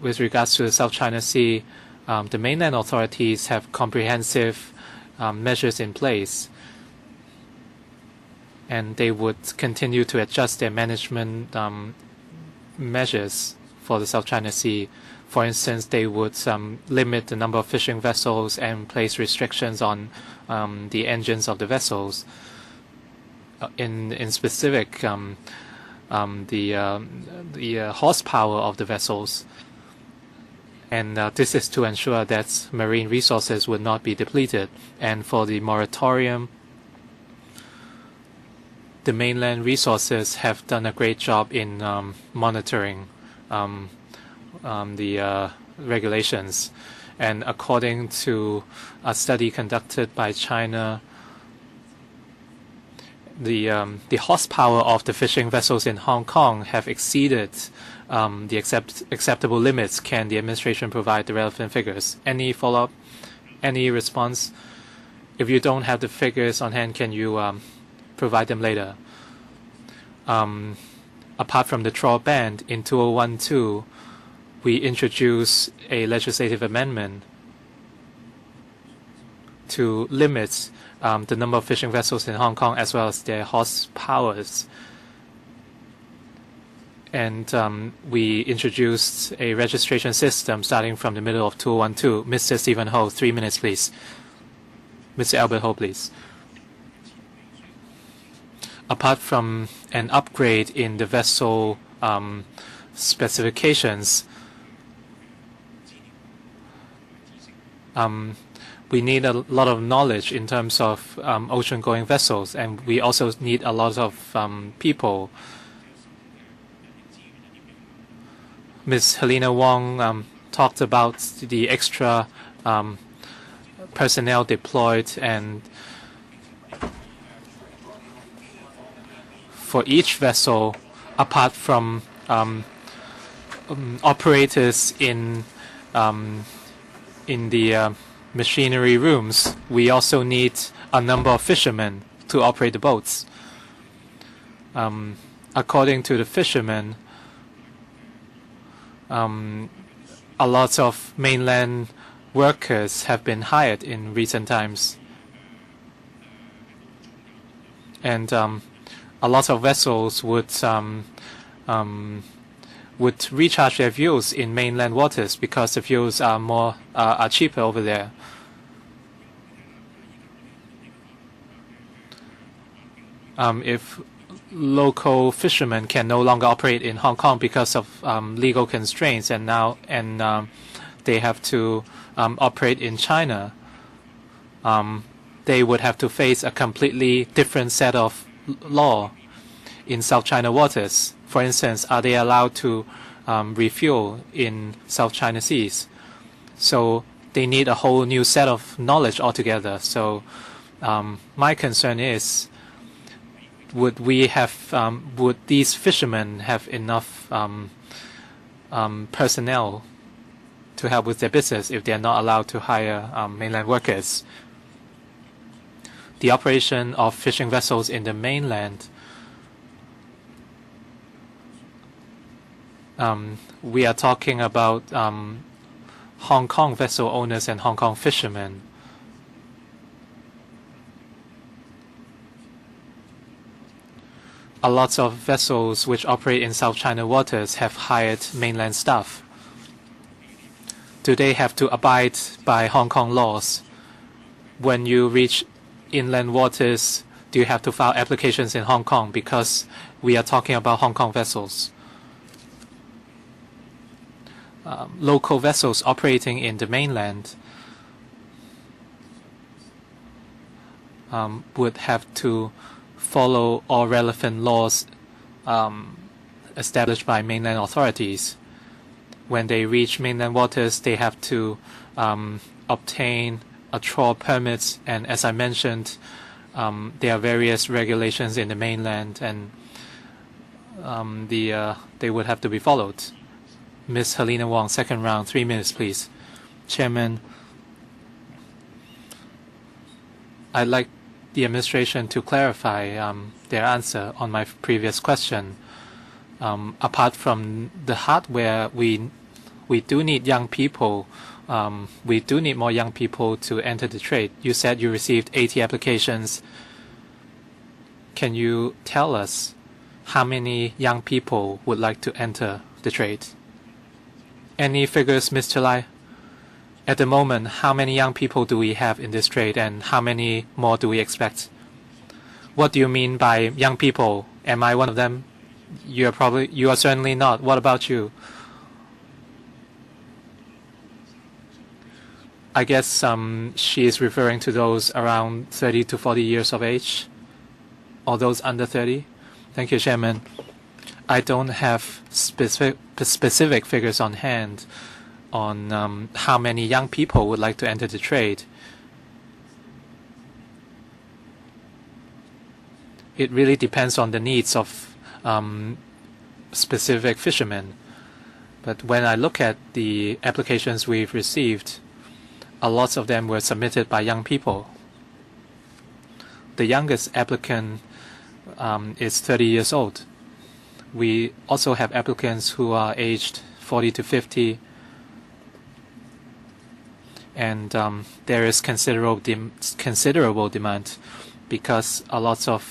With regards to the South China Sea, the mainland authorities have comprehensive measures in place, and they would continue to adjust their management measures for the South China Sea. For instance, they would limit the number of fishing vessels and place restrictions on the engines of the vessels. In specific, the horsepower of the vessels. And this is to ensure that marine resources would not be depleted. And for the moratorium, the mainland resources have done a great job in monitoring the regulations. And according to a study conducted by China, the horsepower of the fishing vessels in Hong Kong have exceeded the acceptable limits. Can the administration provide the relevant figures? Any follow-up? Any response? If you don't have the figures on hand, can you provide them later? Apart from the trawl ban, in 2012, we introduced a legislative amendment to limit the number of fishing vessels in Hong Kong as well as their horsepowers. And we introduced a registration system starting from the middle of 2012. Mr. Stephen Ho, 3 minutes, please. Mr. Albert Ho, please. Apart from an upgrade in the vessel specifications, we need a lot of knowledge in terms of ocean-going vessels, and we also need a lot of people. Ms. Helena Wong talked about the extra personnel deployed, and for each vessel, apart from operators in the machinery rooms, we also need a number of fishermen to operate the boats. According to the fishermen, a lot of mainland workers have been hired in recent times, and a lot of vessels would recharge their fuels in mainland waters because the fuels are cheaper over there. If local fishermen can no longer operate in Hong Kong because of legal constraints, and they have to operate in China, they would have to face a completely different set of law in South China waters. For instance, are they allowed to refuel in South China Seas? So they need a whole new set of knowledge altogether. So my concern is, would these fishermen have enough personnel to help with their business if they are not allowed to hire mainland workers? The operation of fishing vessels in the mainland, we are talking about Hong Kong vessel owners and Hong Kong fishermen. A lot of vessels which operate in South China waters have hired mainland staff. Do they have to abide by Hong Kong laws? When you reach inland waters, do you have to file applications in Hong Kong? Because we are talking about Hong Kong vessels. Local vessels operating in the mainland would have to follow all relevant laws established by mainland authorities. When they reach mainland waters, they have to obtain a trawl permit, and as I mentioned, there are various regulations in the mainland, and they would have to be followed. Ms. Helena Wong, second round, 3 minutes, please. Chairman, I'd like the administration to clarify their answer on my previous question. Apart from the hardware, we do need young people. We do need more young people to enter the trade. You said you received 80 applications. Can you tell us how many young people would like to enter the trade? Any figures, Mr. Lai? At the moment, how many young people do we have in this trade, and how many more do we expect? What do you mean by young people? Am I one of them? You are certainly not. What about you? I guess she is referring to those around 30 to 40 years of age, or those under 30. Thank you, Chairman. I don't have specific figures on hand on how many young people would like to enter the trade. It really depends on the needs of specific fishermen. But when I look at the applications we've received, a lot of them were submitted by young people. The youngest applicant is 30 years old. We also have applicants who are aged 40 to 50, and there is considerable demand because a lot of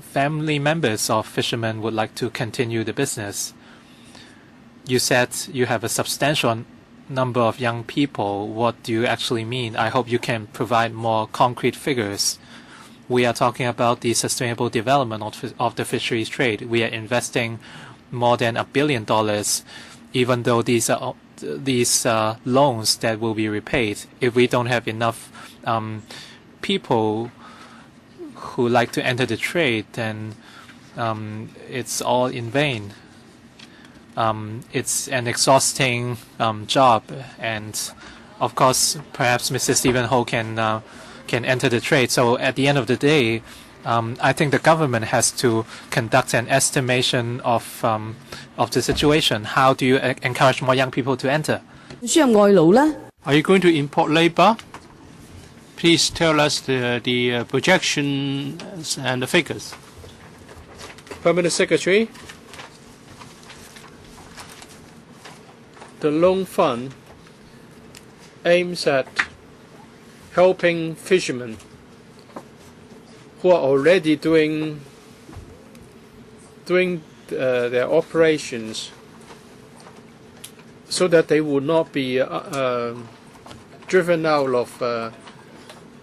family members of fishermen would like to continue the business. You said you have a substantial number of young people. What do you actually mean? I hope you can provide more concrete figures. We are talking about the sustainable development of the fisheries trade. We are investing more than $1 billion, even though these are loans that will be repaid. If we don't have enough people who like to enter the trade, then it's all in vain. It's an exhausting job, and of course, perhaps Mr. Stephen Ho can enter the trade. So at the end of the day, I think the government has to conduct an estimation of the situation. How do you encourage more young people to enter? Are you going to import labor? Please tell us the projections and the figures. Permanent Secretary, the loan fund aims at helping fishermen who are already doing their operations so that they would not be driven out of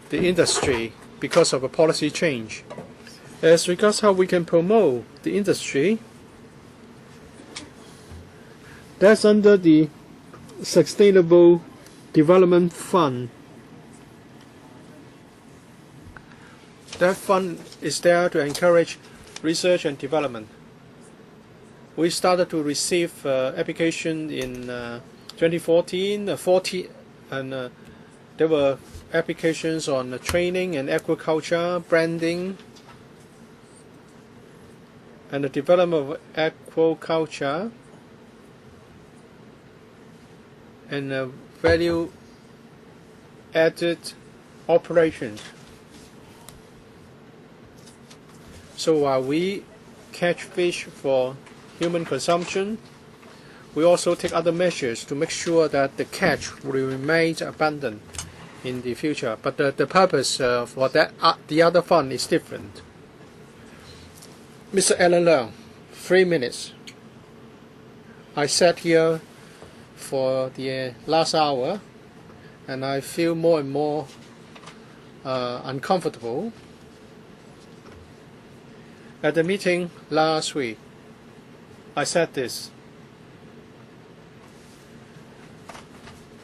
the industry because of a policy change. As regards how we can promote the industry, that's under the Sustainable Development Fund. That fund is there to encourage research and development. We started to receive application in 2014, and there were applications on training and aquaculture, branding, and the development of aquaculture, and value-added operations. So while we catch fish for human consumption, we also take other measures to make sure that the catch will remain abundant in the future. But the purpose for that the other fund is different. Mr. Alan Leung, 3 minutes. I sat here for the last hour, and I feel more and more uncomfortable. At the meeting last week, I said this.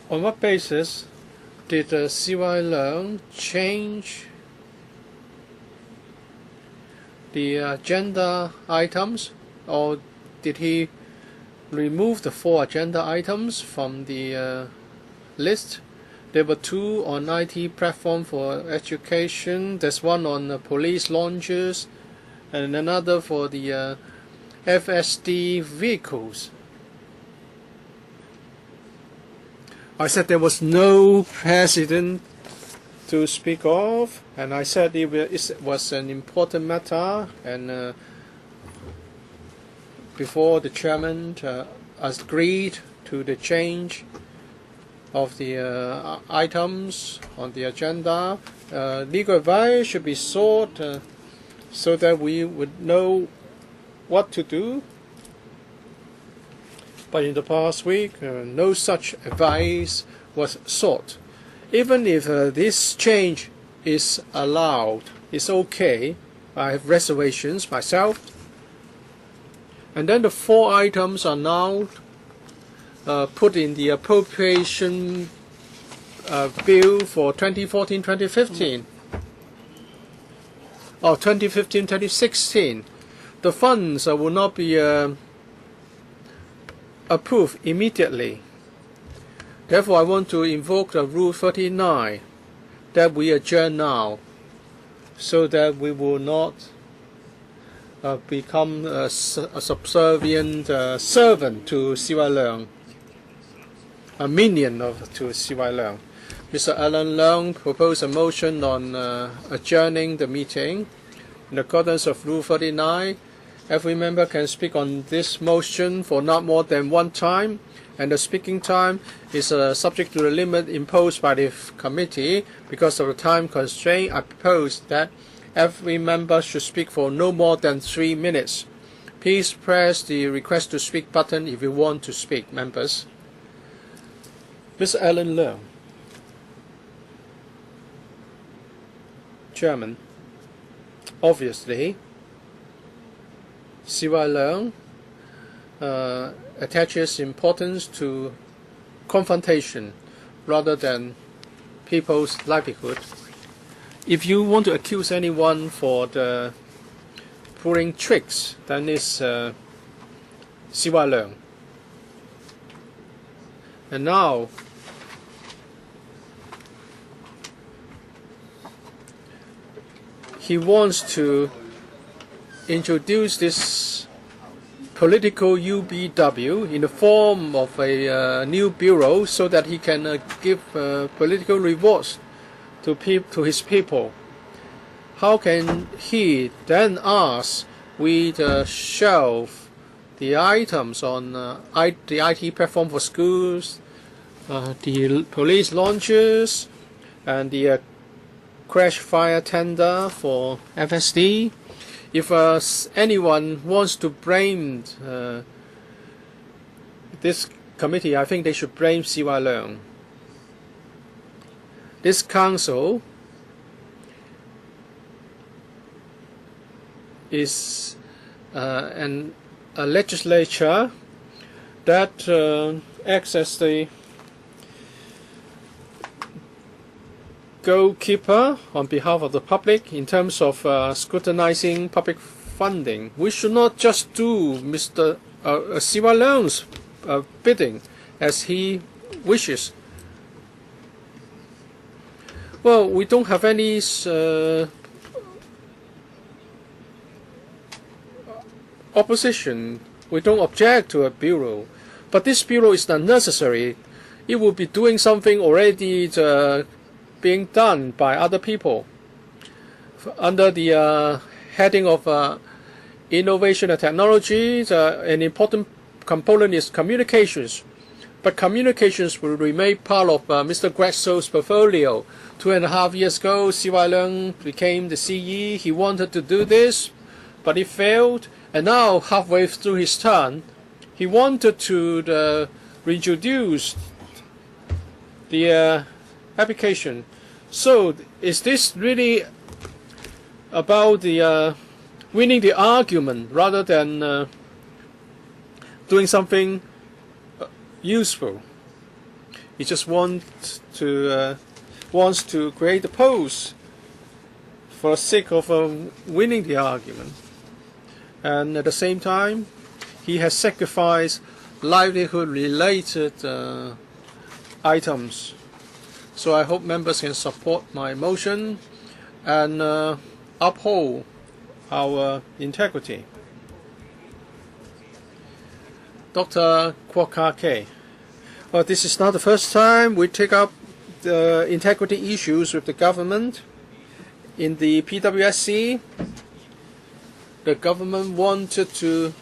On what basis did C.Y. Leung change the agenda items, or did he remove the 4 agenda items from the list? There were 2 on IT platform for education. There's 1 on police launches, and another for the FSD vehicles. I said there was no precedent to speak of, and I said it was an important matter, and before the chairman agreed to the change of the items on the agenda, legal advice should be sought so that we would know what to do. But in the past week, no such advice was sought. Even if this change is allowed, it's okay. I have reservations myself. And then the 4 items are now put in the appropriation bill for 2014-2015 or 2015-2016. The funds will not be approved immediately. Therefore, I want to invoke the Rule 39 that we adjourn now, so that we will not become a subservient servant to C.Y. Leung, a minion to C.Y. Leung. Mr. Alan Leung proposed a motion on adjourning the meeting. In accordance with Rule 39, every member can speak on this motion for not more than 1 time, and the speaking time is subject to the limit imposed by the committee. Because of the time constraint, I propose that every member should speak for no more than 3 minutes. Please press the request to speak button if you want to speak, members. Mr. Alan Leung. Chairman. Obviously, C.Y. Leung attaches importance to confrontation rather than people's livelihood. If you want to accuse anyone for pulling tricks, then it's C.Y. Leung. And now, he wants to introduce this political UBW in the form of a new bureau so that he can give political rewards to his people. How can he then ask we to shelve the items on the IT platform for schools, the police launches, and the crash fire tender for FSD? If anyone wants to blame this committee, I think they should blame C.Y. Leung. This council is a legislature that acts as the goalkeeper on behalf of the public in terms of scrutinizing public funding. We should not just do Mr. C.Y. Leung's bidding as he wishes. Well, we don't have any opposition. We don't object to a bureau. But this bureau is not necessary. It will be doing something already being done by other people. Under the heading of innovation and technology, an important component is communications. But communications will remain part of Mr. Gretzel's portfolio. 2.5 years ago, C.Y. Leung became the CE. He wanted to do this, but he failed. And now, halfway through his term, he wanted to reintroduce the application. So, is this really about the winning the argument rather than doing something useful? He just wants to create a post for the sake of winning the argument, and at the same time, he has sacrificed livelihood-related items. So I hope members can support my motion and uphold our integrity. Dr. Kwok K. Well, this is not the first time we take up the integrity issues with the government. In the PWSC, the government wanted to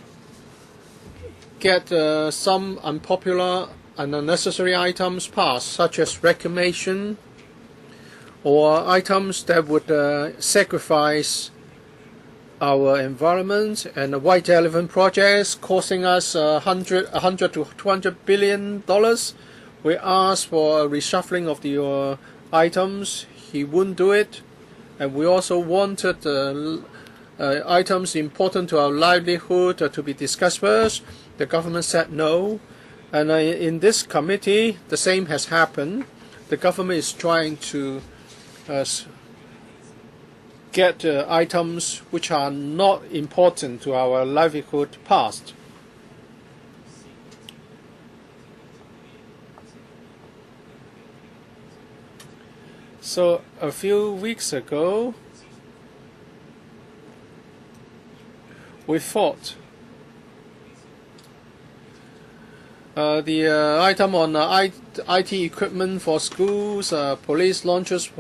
get some unpopular and unnecessary items passed, such as reclamation or items that would sacrifice our environment, and the white elephant projects costing us 100 to 200 billion dollars. We asked for a reshuffling of the items. He wouldn't do it, and we also wanted items important to our livelihood to be discussed first. The government said no, and in this committee the same has happened. The government is trying to get items which are not important to our livelihood passed. So a few weeks ago, we fought the item on IT equipment for schools, police launches,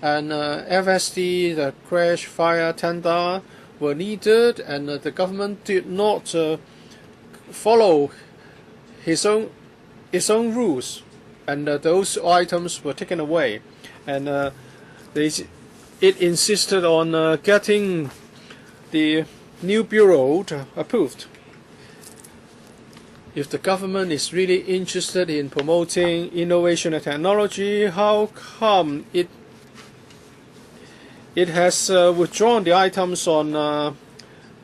and FSD, the crash fire tender, were needed, and the government did not follow its own rules, and those items were taken away, and it insisted on getting the new bureau approved. If the government is really interested in promoting innovation and technology, how come it has withdrawn the items on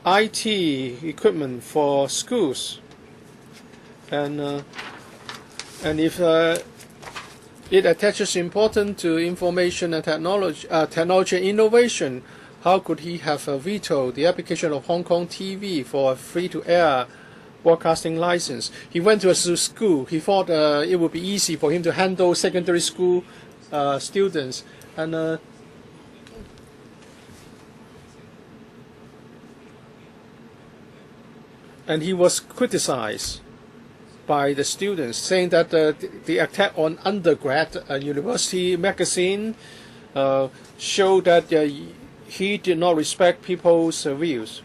IT equipment for schools? And if it attaches importance to information and technology innovation, how could he have vetoed the application of Hong Kong TV for a free-to-air broadcasting license? He went to a school. He thought it would be easy for him to handle secondary school students, and he was criticized by the students, saying that the attack on undergrad university magazine showed that he did not respect people's views.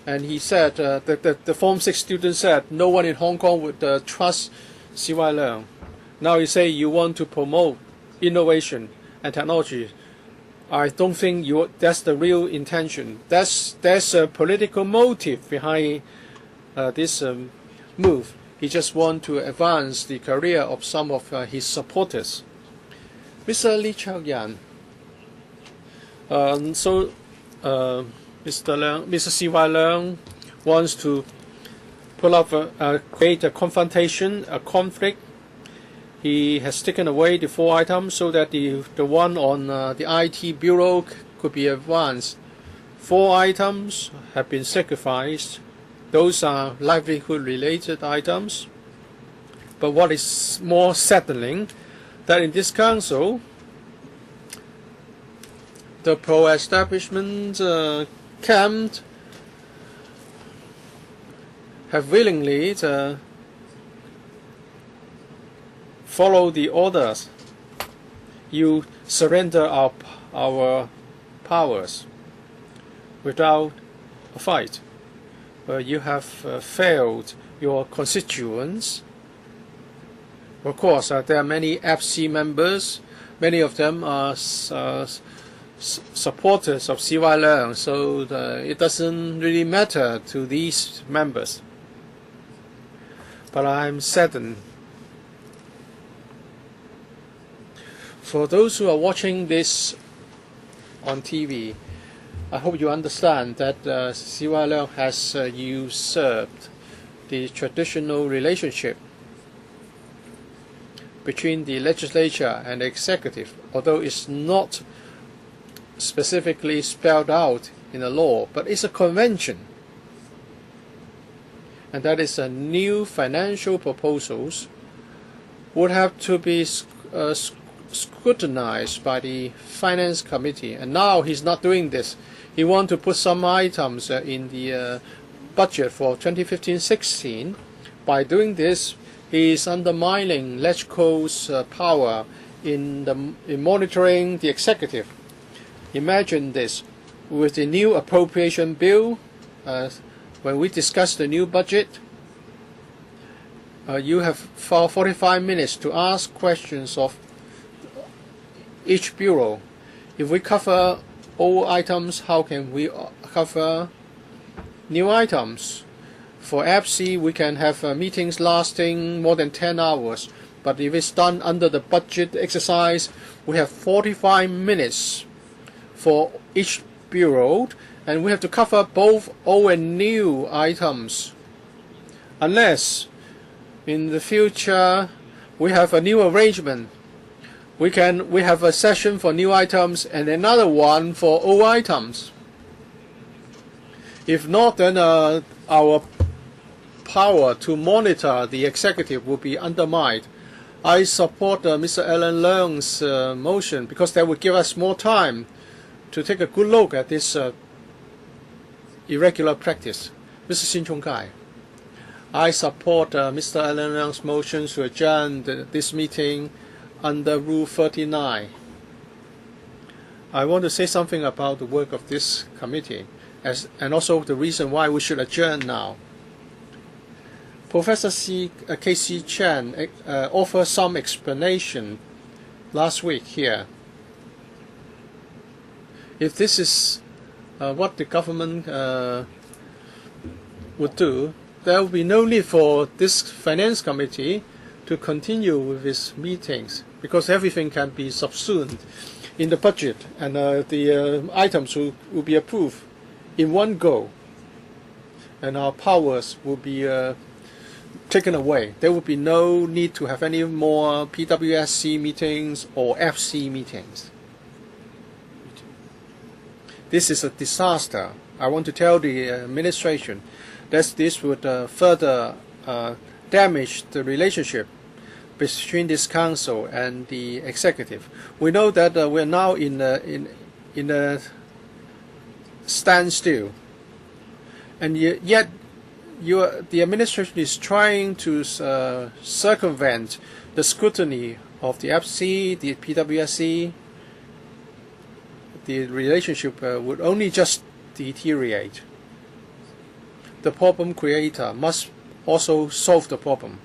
And he said that the Form 6 student said no one in Hong Kong would trust C.Y. Leung. Now you say you want to promote innovation and technology. I don't think that's the real intention. There's a political motive behind this move. He just wants to advance the career of some of his supporters. Mr. Lee Chao-yan. Mr. C.Y. Leung wants to pull up create a confrontation, a conflict. He has taken away the 4 items so that the one on the IT Bureau could be advanced. 4 items have been sacrificed. Those are livelihood-related items. But what is more saddening, that in this council, the pro-establishment camp have willingly follow the orders. You surrender our powers without a fight. You have failed your constituents. Of course, there are many FC members. Many of them are supporters of C.Y. Leung, so it doesn't really matter to these members. But I'm saddened. For those who are watching this on TV, I hope you understand that C.Y. Leung has usurped the traditional relationship between the legislature and the executive, although it's not specifically spelled out in the law, but it's a convention. And that is new financial proposals would have to be scrutinized by the Finance Committee. And now he's not doing this. He wants to put some items in the budget for 2015-16. By doing this, he is undermining LegCo's power in monitoring the executive. Imagine this, with the new appropriation bill, when we discuss the new budget, you have 45 minutes to ask questions of each bureau. If we cover old items, how can we cover new items? For FC, we can have meetings lasting more than 10 hours. But if it's done under the budget exercise, we have 45 minutes for each bureau, and we have to cover both old and new items. Unless in the future we have a new arrangement, we have a session for new items and another one for old items. If not, then our power to monitor the executive will be undermined. I support Mr. Alan Leung's motion because that would give us more time to take a good look at this irregular practice. Mr. Sin Chung Kai. I support Mr. Alan Leung's motion to adjourn this meeting under Rule 39. I want to say something about the work of this committee and also the reason why we should adjourn now. Professor K.C. Chen offered some explanation last week here. If this is what the government would do, there will be no need for this finance committee to continue with its meetings because everything can be subsumed in the budget and the items will be approved in one go and our powers will be taken away. There will be no need to have any more PWSC meetings or FC meetings. This is a disaster. I want to tell the administration that this would further damage the relationship between this council and the executive. We know that we're now in a standstill, and yet the administration is trying to circumvent the scrutiny of the FC, the PWSC. The relationship would only just deteriorate. The problem creator must also solve the problem.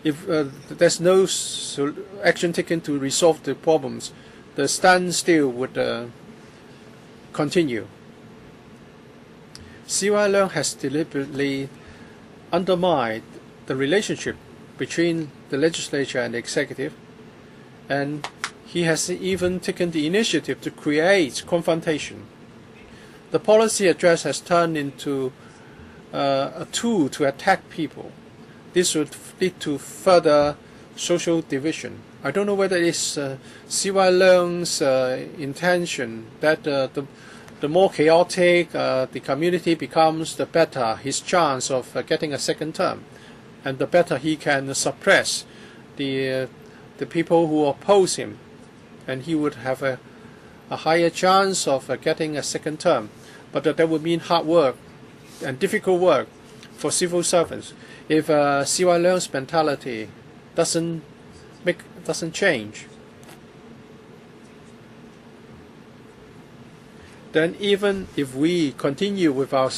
If there's no action taken to resolve the problems, the standstill would continue. C.Y. Leung has deliberately undermined the relationship between the legislature and the executive, and he has even taken the initiative to create confrontation. The policy address has turned into a tool to attack people. This would lead to further social division. I don't know whether it's C.Y. Leung's intention that the more chaotic the community becomes, the better his chance of getting a second term, and the better he can suppress the people who oppose him, and he would have a higher chance of getting a second term. But that would mean hard work and difficult work for civil servants. If C.Y. Leung's mentality doesn't change, then even if we continue with our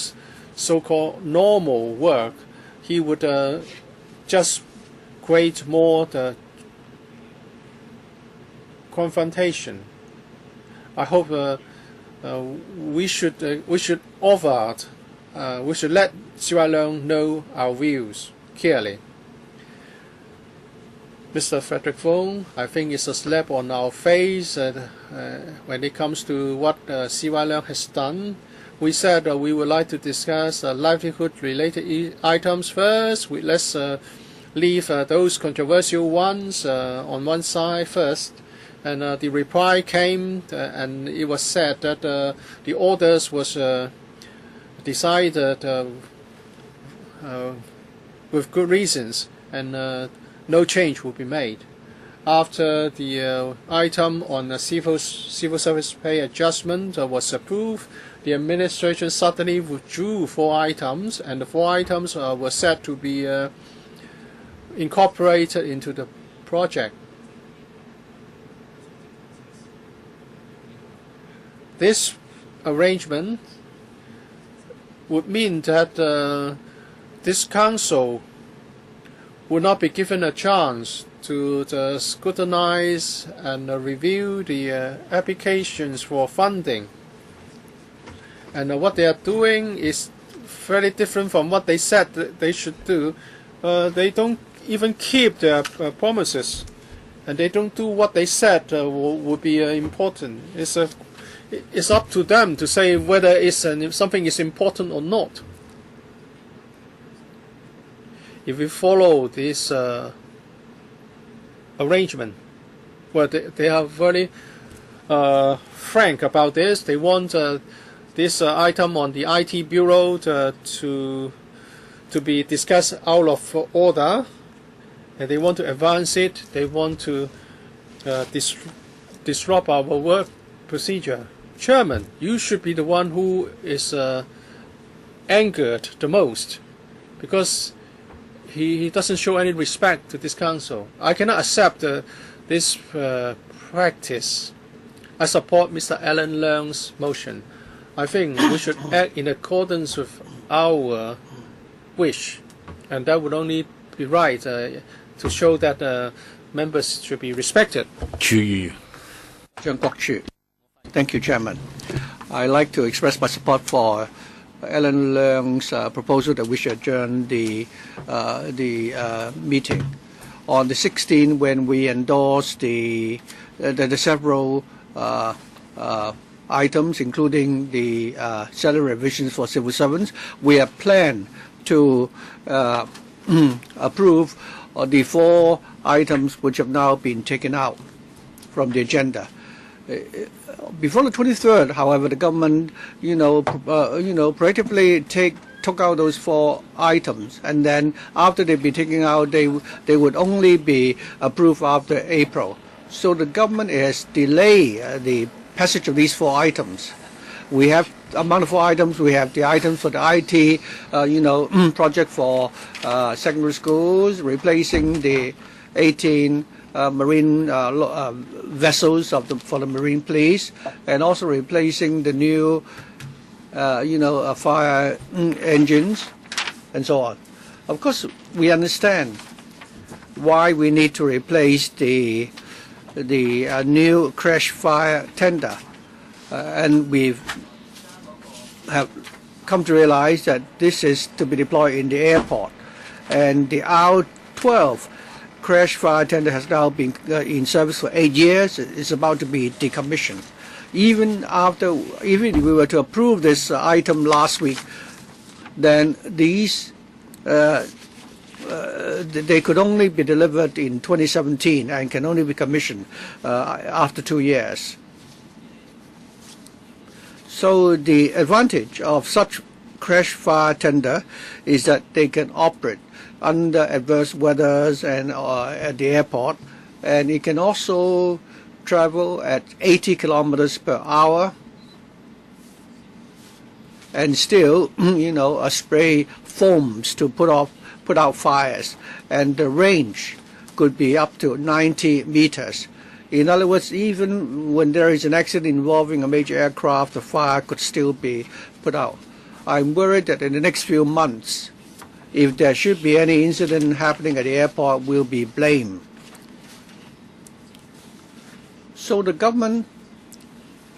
so-called normal work, he would just create more the confrontation. I hope we should let C.Y. Leung know our views clearly. Mr. Frederick Fung, I think it's a slap on our face when it comes to what C.Y. Leung has done. We said we would like to discuss livelihood-related items first. Let's leave those controversial ones on one side first. And the reply came, and it was said that the orders was decided with good reasons, and no change will be made. After the item on the civil service pay adjustment was approved, the administration suddenly withdrew 4 items, and the 4 items were said to be incorporated into the project. This arrangement would mean that this council would not be given a chance to scrutinize and review the applications for funding. And what they are doing is very different from what they said that they should do. They don't even keep their promises, and they don't do what they said would be important. It's up to them to say whether something is important or not. If we follow this arrangement, well, they are very frank about this. They want this item on the IT Bureau to be discussed out of order, and they want to advance it. They want to disrupt our work procedure. Chairman, you should be the one who is angered the most, because he doesn't show any respect to this council. I cannot accept this practice. I support Mr. Alan Leung's motion. I think we should act in accordance with our wish, and that would only be right to show that members should be respected. Thank you, Chairman. I'd like to express my support for Alan Leung's proposal that we should adjourn the meeting. On the 16th, when we endorsed the several items, including the salary revisions for civil servants, we have planned to approve the 4 items which have now been taken out from the agenda. Before the 23rd, however, the government, proactively took out those 4 items, and then after they've been taken out, they would only be approved after April. So the government has delayed the passage of these 4 items. We have among the 4 items, we have the items for the IT, project for secondary schools, replacing the 18 marine vessels for the Marine Police, and also replacing the new, fire engines, and so on. Of course, we understand why we need to replace the new crash fire tender, and we have come to realize that this is to be deployed in the airport, and the R12 crash fire tender has now been in service for 8 years. It's about to be decommissioned. Even if we were to approve this item last week, then these they could only be delivered in 2017 and can only be commissioned after 2 years. So the advantage of such crash fire tender is that they can operate under adverse weathers and at the airport, and it can also travel at 80 kilometers per hour, and still, spray foams to put out fires, and the range could be up to 90 meters. In other words, even when there is an accident involving a major aircraft, the fire could still be put out. I'm worried that in the next few months, if there should be any incident happening at the airport, we'll be blamed. So the government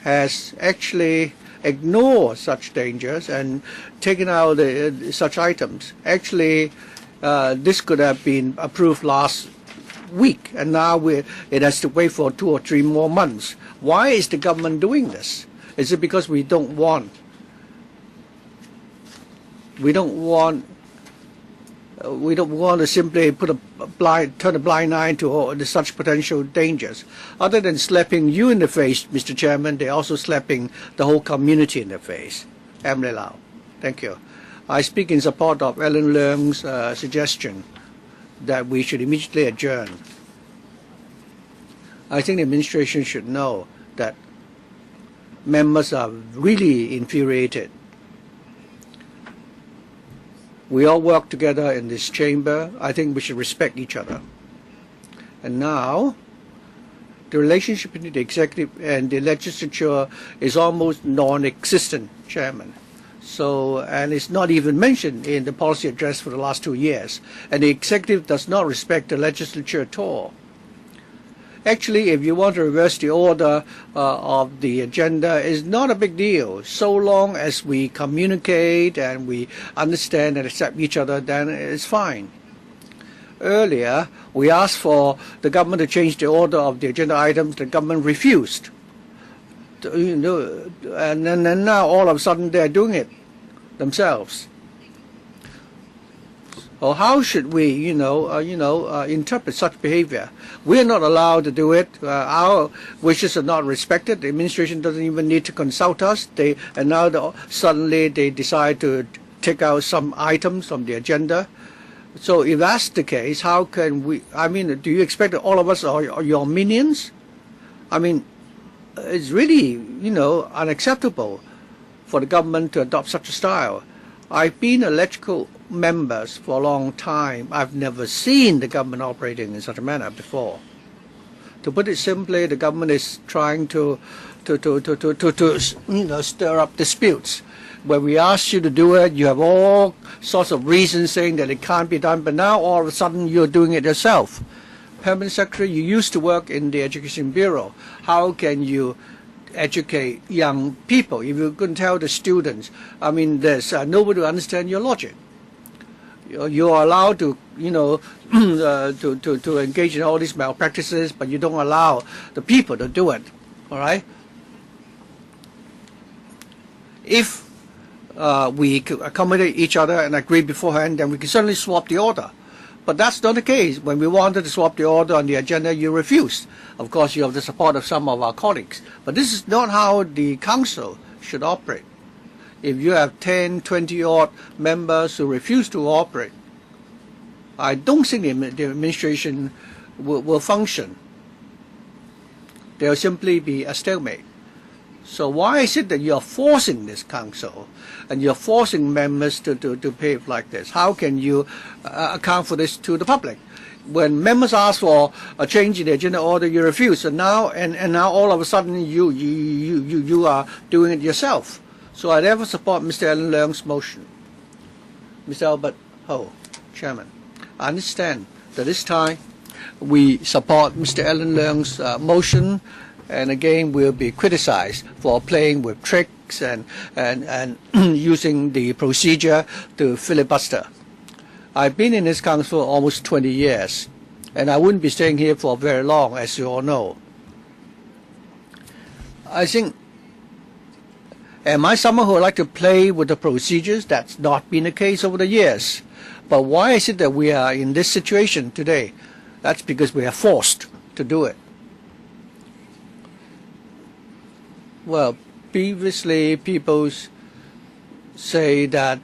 has actually ignored such dangers and taken out such items. Actually, this could have been approved last week, and now it has to wait for 2 or 3 more months. Why is the government doing this? Is it because we don't want to simply turn a blind eye to such potential dangers? Other than slapping you in the face, Mr. Chairman, they're also slapping the whole community in the face. Emily Lau. Thank you. I speak in support of Alan Leung's suggestion that we should immediately adjourn. I think the administration should know that members are really infuriated. We all work together in this chamber. I think we should respect each other. And now, the relationship between the executive and the legislature is almost non-existent, Chairman. So, and it's not even mentioned in the policy address for the last 2 years. And the executive does not respect the legislature at all. Actually, if you want to reverse the order of the agenda, it's not a big deal. So long as we communicate and we understand and accept each other, then it's fine. Earlier, we asked for the government to change the order of the agenda items. The government refused. And then now all of a sudden they're doing it themselves. Or how should we, interpret such behavior? We're not allowed to do it. Our wishes are not respected. The administration doesn't even need to consult us. And now suddenly they decide to take out some items from the agenda. So if that's the case, how can we? I mean, do you expect that all of us are your minions? I mean, it's really, unacceptable for the government to adopt such a style. I've been electrical members for a long time. I've never seen the government operating in such a manner before. To put it simply, the government is trying to stir up disputes. When we ask you to do it, you have all sorts of reasons saying that it can't be done, but now all of a sudden you're doing it yourself. Permanent Secretary, you used to work in the Education Bureau. How can you educate young people if you couldn't tell the students? I mean, there's nobody will understand your logic. You are allowed to, to engage in all these malpractices, but you don't allow the people to do it. All right. If we could accommodate each other and agree beforehand, then we can certainly swap the order. But that's not the case. When we wanted to swap the order on the agenda, you refused. Of course, you have the support of some of our colleagues. But this is not how the Council should operate. If you have 10, 20-odd members who refuse to operate, I don't think the administration will function. There will simply be a stalemate. So why is it that you're forcing this council and you're forcing members to behave like this? How can you account for this to the public? When members ask for a change in the agenda order, you refuse. And now all of a sudden you are doing it yourself. So I therefore support Mr. Alan Leung's motion. Mr. Albert Ho, Chairman. I understand that this time we support Mr. Alan Leung's motion, and again we'll be criticized for playing with tricks and using the procedure to filibuster. I've been in this council almost 20 years, and I wouldn't be staying here for very long, as you all know. I think, am I someone who would like to play with the procedures? That's not been the case over the years. But why is it that we are in this situation today? That's because we are forced to do it. Well, previously people say that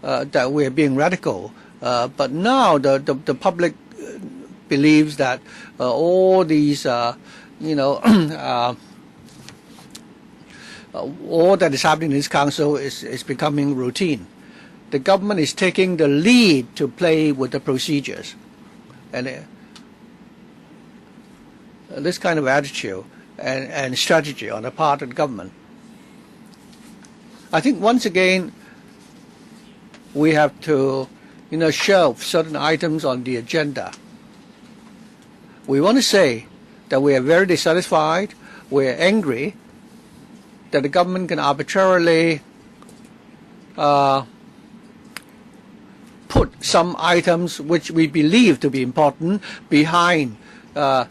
that we are being radical, but now the public believes that all these, all that is happening in this council is becoming routine. The government is taking the lead to play with the procedures, and this kind of attitude and strategy on the part of the government, I think once again we have to, shelve certain items on the agenda. We want to say that we are very dissatisfied, we are angry that the government can arbitrarily put some items which we believe to be important behind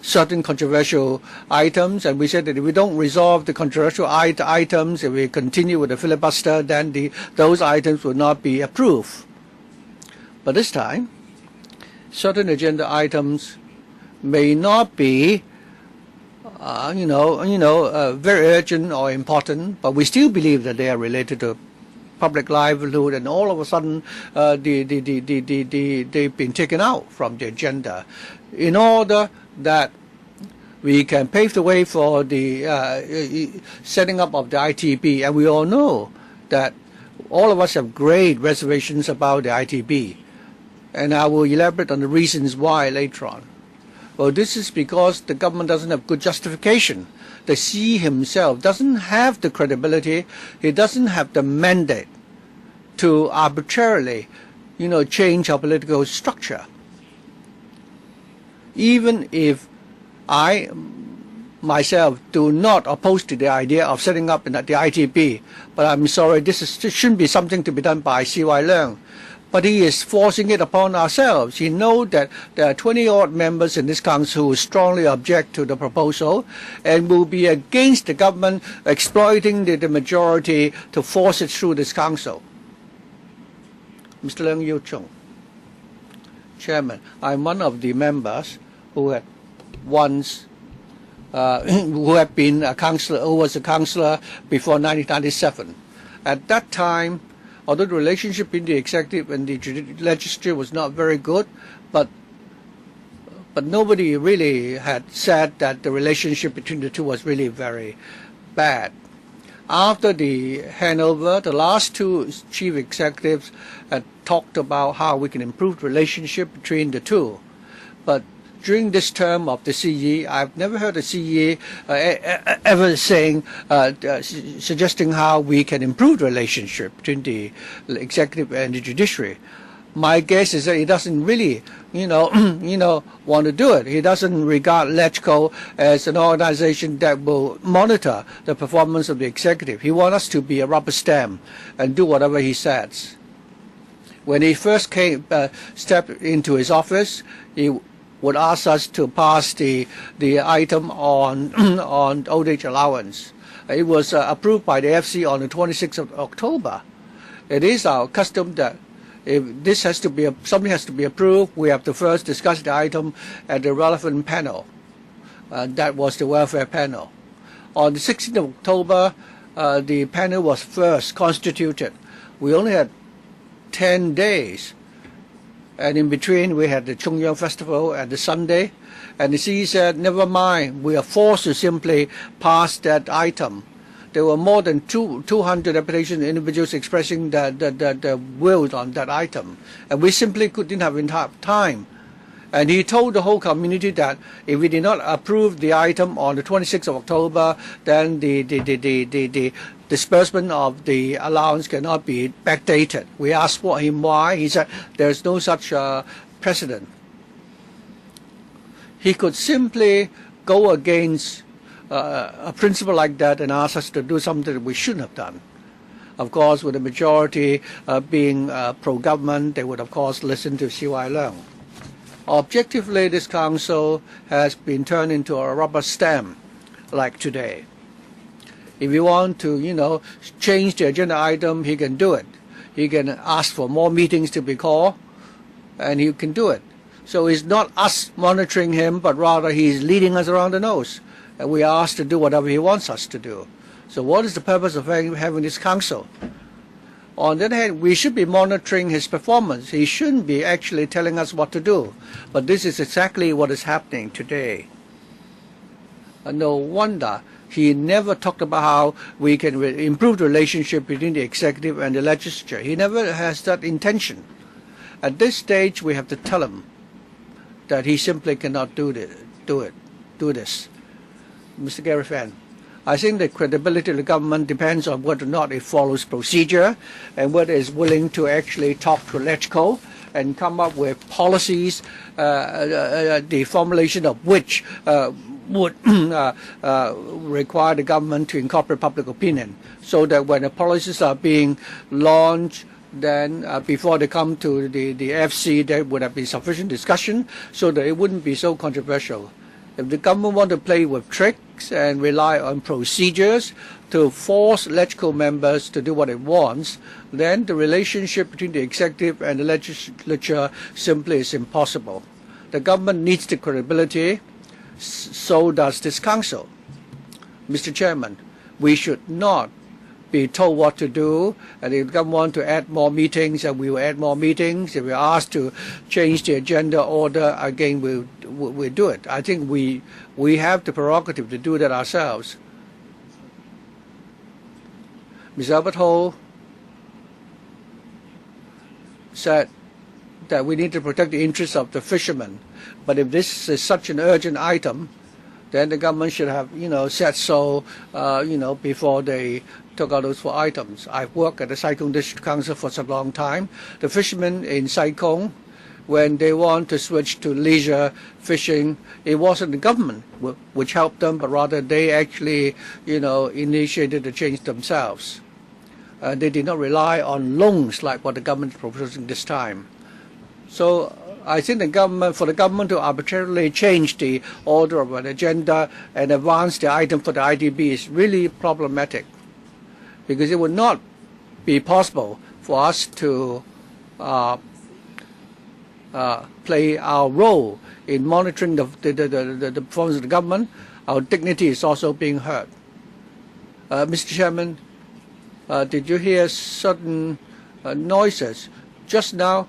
certain controversial items, and we said that if we don't resolve the controversial items, if we continue with the filibuster, then those items will not be approved. But this time, certain agenda items may not be very urgent or important, but we still believe that they are related to public livelihood, and all of a sudden they've been taken out from the agenda in order that we can pave the way for the setting up of the ITB. And we all know that all of us have great reservations about the ITB, and I will elaborate on the reasons why later on. Well, this is because the government doesn't have good justification. The CE himself doesn't have the credibility. He doesn't have the mandate to arbitrarily, change our political structure. Even if I myself do not oppose to the idea of setting up the ITB, but I'm sorry, this shouldn't be something to be done by CY Leung. But he is forcing it upon ourselves. He knows that there are 20-odd members in this council who strongly object to the proposal and will be against the government exploiting the majority to force it through this council. Mr. Leung Yiu Chung, Chairman, I'm one of the members who had once who had been a councillor, who was a councillor before 1997. At that time, although the relationship between the executive and the legislature was not very good, but nobody really had said that the relationship between the two was really very bad. After the handover, the last two chief executives had talked about how we can improve the relationship between the two. But during this term of the CE, I've never heard a CE ever saying, suggesting how we can improve the relationship between the executive and the judiciary. My guess is that he doesn't really, want to do it. He doesn't regard LegCo as an organization that will monitor the performance of the executive. He wants us to be a rubber stamp and do whatever he says. When he first stepped into his office, he would ask us to pass the item on old age allowance. It was approved by the FC on the 26th of October. It is our custom that if this has to be something has to be approved, we have to first discuss the item at the relevant panel. That was the welfare panel. On the 16th of October, the panel was first constituted. We only had 10 days. And in between, we had the Chongyang Festival and the Sunday. And the CE said, never mind, we are forced to simply pass that item. There were more than 200 applications, individuals expressing the will on that item. And we simply didn't have enough time. And he told the whole community that if we did not approve the item on the 26th of October, then the disbursement of the allowance cannot be backdated. We asked him why. He said there is no such precedent. He could simply go against a principle like that and ask us to do something that we shouldn't have done. Of course, with the majority being pro-government, they would of course listen to CY Leung. Objectively, this council has been turned into a rubber stamp like today. If you want to, change the agenda item, he can do it. He can ask for more meetings to be called, and he can do it. So it's not us monitoring him, but rather he's leading us around the nose. And we are asked to do whatever he wants us to do. So what is the purpose of having this council? On the other hand, we should be monitoring his performance. He shouldn't be actually telling us what to do. But this is exactly what is happening today. No wonder he never talked about how we can improve the relationship between the executive and the legislature. He never has that intention. At this stage, we have to tell him that he simply cannot do this. Mr. Gary Fan, I think the credibility of the government depends on whether or not it follows procedure and whether it is willing to actually talk to LegCo and come up with policies, the formulation of which would require the government to incorporate public opinion, so that when the policies are being launched, then before they come to the FC, there would have been sufficient discussion so that it wouldn't be so controversial. If the government want to play with tricks and rely on procedures to force LegCo members to do what it wants, then the relationship between the executive and the legislature simply is impossible. The government needs the credibility, so does this council. Mr. Chairman, we should not be told what to do, and if the government want to add more meetings, and we will add more meetings. If we are asked to change the agenda order, again, we'll do it. I think we have the prerogative to do that ourselves. Ms. Albert Ho said that we need to protect the interests of the fishermen. But if this is such an urgent item, then the government should have, said so, before they took out those 4 items. I've worked at the Sai Kung District Council for such a long time. The fishermen in Sai Kung, when they want to switch to leisure fishing, it wasn't the government which helped them, but rather they actually, initiated the change themselves. They did not rely on loans like what the government is proposing this time. So I think for the government to arbitrarily change the order of an agenda and advance the item for the IDB is really problematic, because it would not be possible for us to play our role in monitoring the performance of the government. Our dignity is also being hurt. Mr. Chairman, did you hear certain noises? Just now,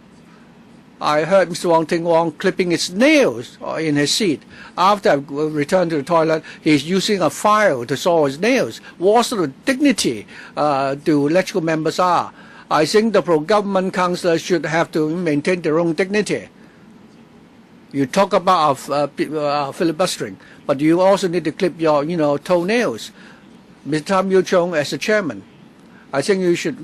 I heard Mr. Wong Ting Wong clipping his nails in his seat. After I returned to the toilet, he's using a file to saw his nails. What sort of dignity do electoral members are? I think the pro-government councillors should have to maintain their own dignity. You talk about our filibustering, but you also need to clip your, toenails. Mr. Tam Yu Chung, as the chairman, I think you should,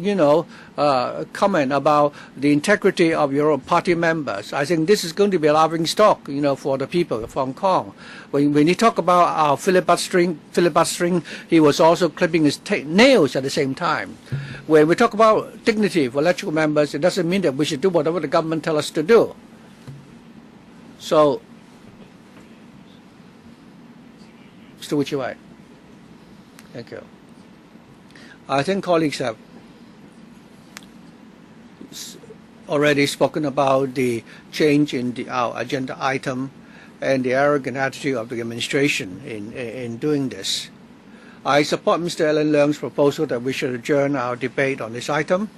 comment about the integrity of your party members. I think this is going to be a laughing stock, for the people of Hong Kong. When you talk about our filibustering, he was also clipping his nails at the same time. When we talk about dignity for electoral members, it doesn't mean that we should do whatever the government tells us to do. So, Mr. Wichiwai, thank you. I think colleagues have already spoken about the change in our agenda item and the arrogant attitude of the administration in doing this. I support Mr. Alan Leung's proposal that we should adjourn our debate on this item,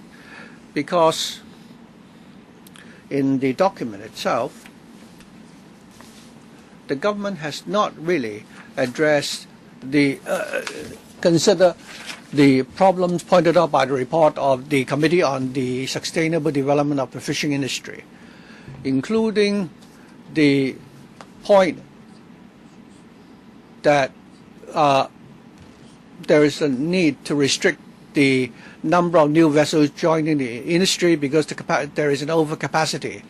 because in the document itself, the government has not really addressed consider the problems pointed out by the report of the Committee on the Sustainable Development of the Fishing Industry, including the point that there is a need to restrict the number of new vessels joining the industry because there is an overcapacity.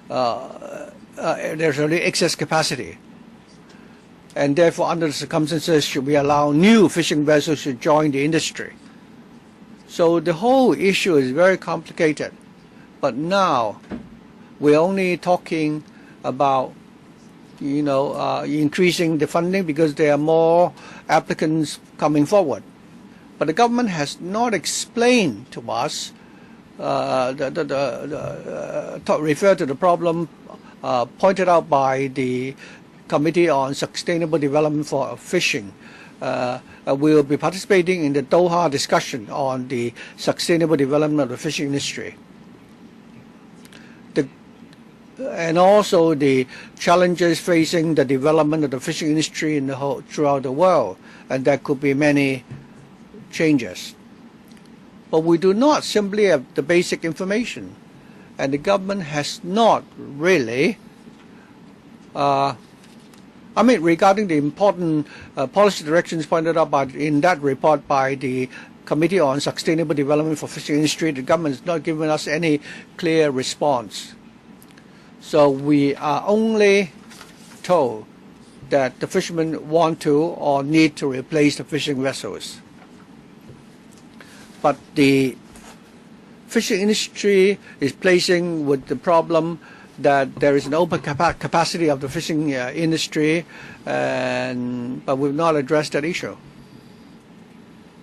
There's already excess capacity. And therefore, under the circumstances, should we allow new fishing vessels to join the industry? So the whole issue is very complicated. But now, we're only talking about, increasing the funding because there are more applicants coming forward. But the government has not explained to us, refer to the problem pointed out by the Committee on Sustainable Development for Fishing. We will be participating in the Doha discussion on the sustainable development of the fishing industry. And also the challenges facing the development of the fishing industry throughout the world, and there could be many changes. But we do not simply have the basic information, and the government has not really regarding the important policy directions pointed out in that report by the Committee on Sustainable Development for Fishing Industry, the government has not given us any clear response. So we are only told that the fishermen want to or need to replace the fishing vessels. But the fishing industry is facing with the problem that there is an open capacity of the fishing industry, but we've not addressed that issue.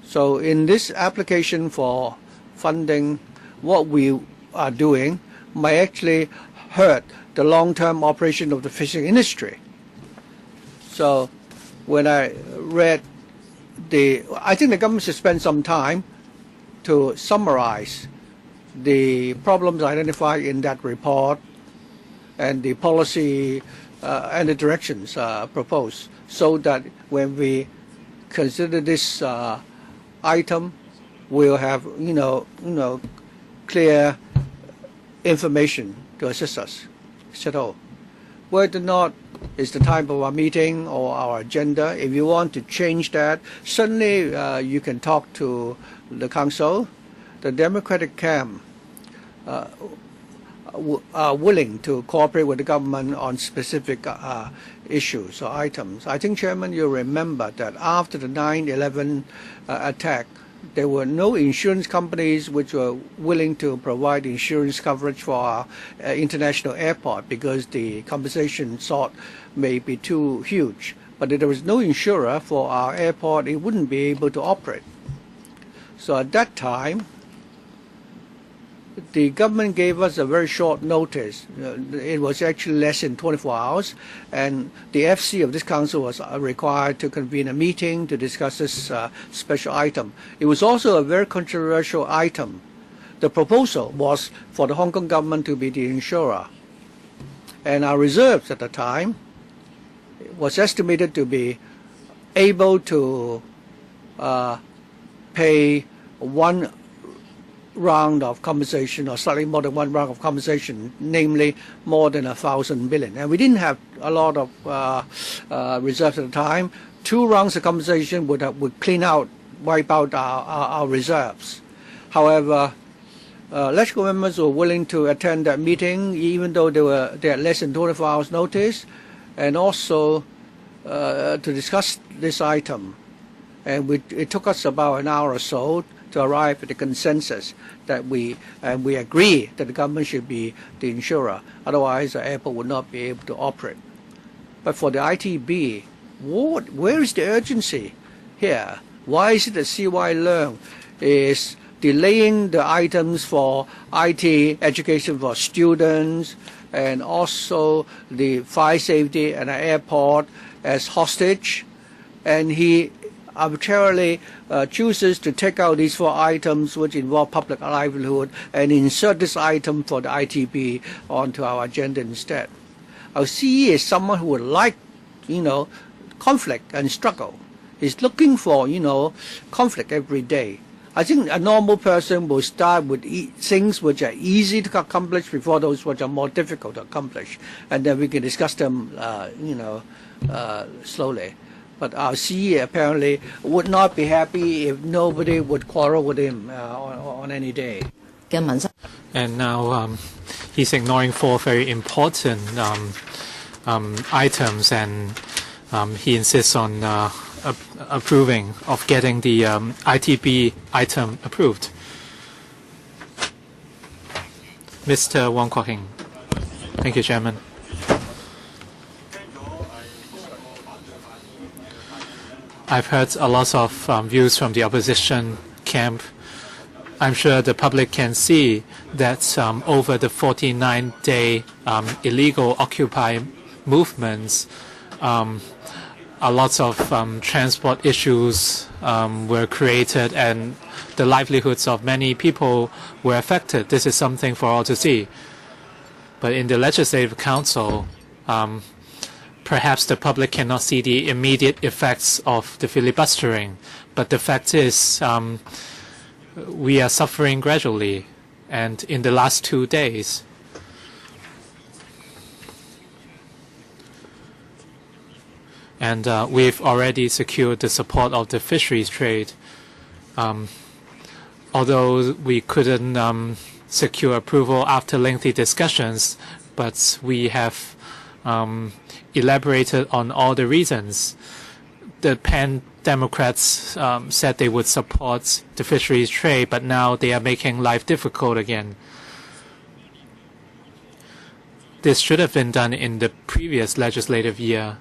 So in this application for funding, what we are doing might actually hurt the long-term operation of the fishing industry. So when I read I think the government should spend some time to summarize the problems identified in that report and the policy and the directions proposed, so that when we consider this item, we'll have clear information to assist us. He said, oh, whether or not is the time of our meeting or our agenda, if you want to change that, certainly you can talk to the council. The Democratic camp are willing to cooperate with the government on specific issues or items. I think, Chairman, you remember that after the 9/11 attack, there were no insurance companies which were willing to provide insurance coverage for our international airport because the compensation sought may be too huge. But if there was no insurer for our airport, it wouldn't be able to operate. So at that time, the government gave us a very short notice. It was actually less than 24 hours, and the FC of this council was required to convene a meeting to discuss this special item. It was also a very controversial item. The proposal was for the Hong Kong government to be the insurer, and our reserves at the time was estimated to be able to pay one round of compensation or slightly more than one round of compensation, namely more than 1,000 billion. And we didn't have a lot of reserves at the time. 2 rounds of compensation would wipe out our reserves. However, electrical members were willing to attend that meeting even though they had less than 24 hours notice, and also to discuss this item. And it took us about an hour or so to arrive at the consensus that we agree that the government should be the insurer. Otherwise, the airport would not be able to operate. But for the ITB, where is the urgency here? Why is it that CY Leung is delaying the items for IT education for students and also the fire safety and the airport as hostage, and he arbitrarily chooses to take out these 4 items which involve public livelihood and insert this item for the ITB onto our agenda instead. Our CE is someone who would like, conflict and struggle. He's looking for, conflict every day. I think a normal person will start with things which are easy to accomplish before those which are more difficult to accomplish, and then we can discuss them, slowly. But our CE apparently would not be happy if nobody would quarrel with him on any day. And now he's ignoring 4 very important items, and he insists on approving of getting the ITB item approved. Mr. Wong Kwok Hing. Thank you, Chairman. I've heard a lot of views from the opposition camp. I'm sure the public can see that over the 49-day illegal Occupy movements, a lot of transport issues were created and the livelihoods of many people were affected. This is something for all to see. But in the Legislative Council, perhaps the public cannot see the immediate effects of the filibustering, but the fact is we are suffering gradually, and in the last 2 days, and we've already secured the support of the fisheries trade. Although we couldn't secure approval after lengthy discussions, but we have elaborated on all the reasons. The Pan Democrats said they would support the fisheries trade, but now they are making life difficult again. This should have been done in the previous legislative year,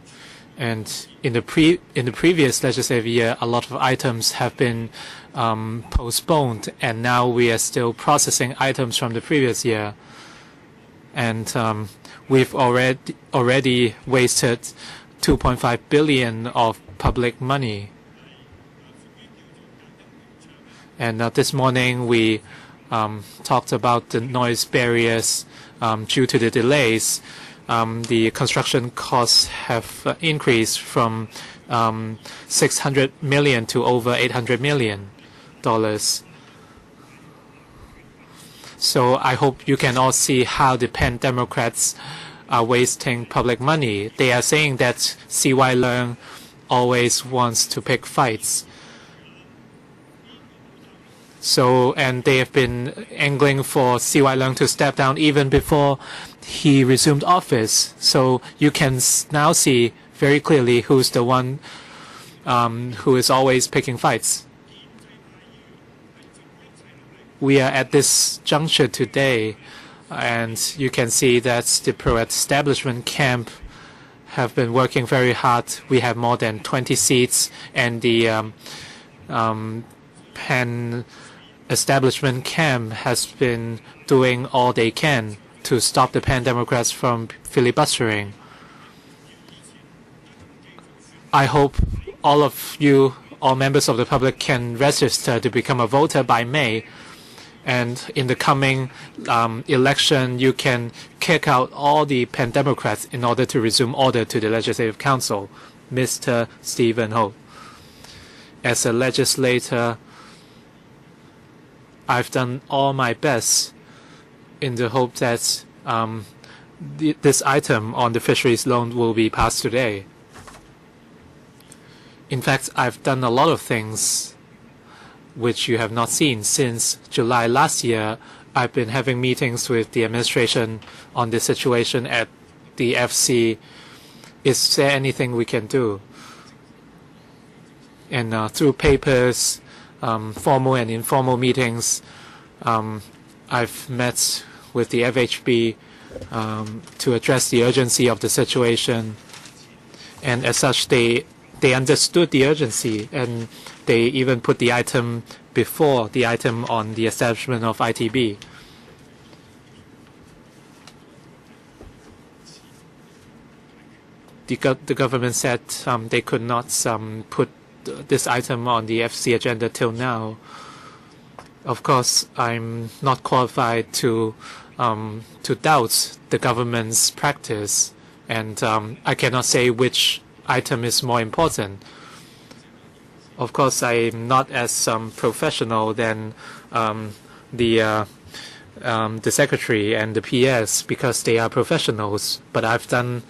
and in the previous legislative year, a lot of items have been postponed, and now we are still processing items from the previous year, and we've already wasted 2.5 billion of public money. And this morning we talked about the noise barriers due to the delays. The construction costs have increased from 600 million to over 800 million dollars. So I hope you can all see how the Pen Democrats are wasting public money. They are saying that CY Leung always wants to pick fights. So, and they have been angling for CY Leung to step down even before he resumed office. So you can now see very clearly who's the one who is always picking fights. We are at this juncture today, and you can see that the pro-establishment camp have been working very hard. We have more than 20 seats, and the Pen establishment camp has been doing all they can to stop the Pen Democrats from filibustering. I hope all of you, all members of the public, can register to become a voter by May. And in the coming election, you can kick out all the Pen Democrats in order to resume order to the Legislative Council. Mr. Stephen Ho. As a legislator, I've done all my best in the hope that this item on the fisheries loan will be passed today. In fact, I've done a lot of things which you have not seen. Since July last year, I've been having meetings with the administration on the situation at the FC. Is there anything we can do? And through papers, formal and informal meetings, I've met with the FHB to address the urgency of the situation. And as such, they understood the urgency, and they even put the item before the item on the establishment of ITB. The government said they could not put this item on the FC agenda till now. Of course, I'm not qualified to doubt the government's practice, and I cannot say which item is more important. Of course, I'm not as professional than the secretary and the PS, because they are professionals. But I've done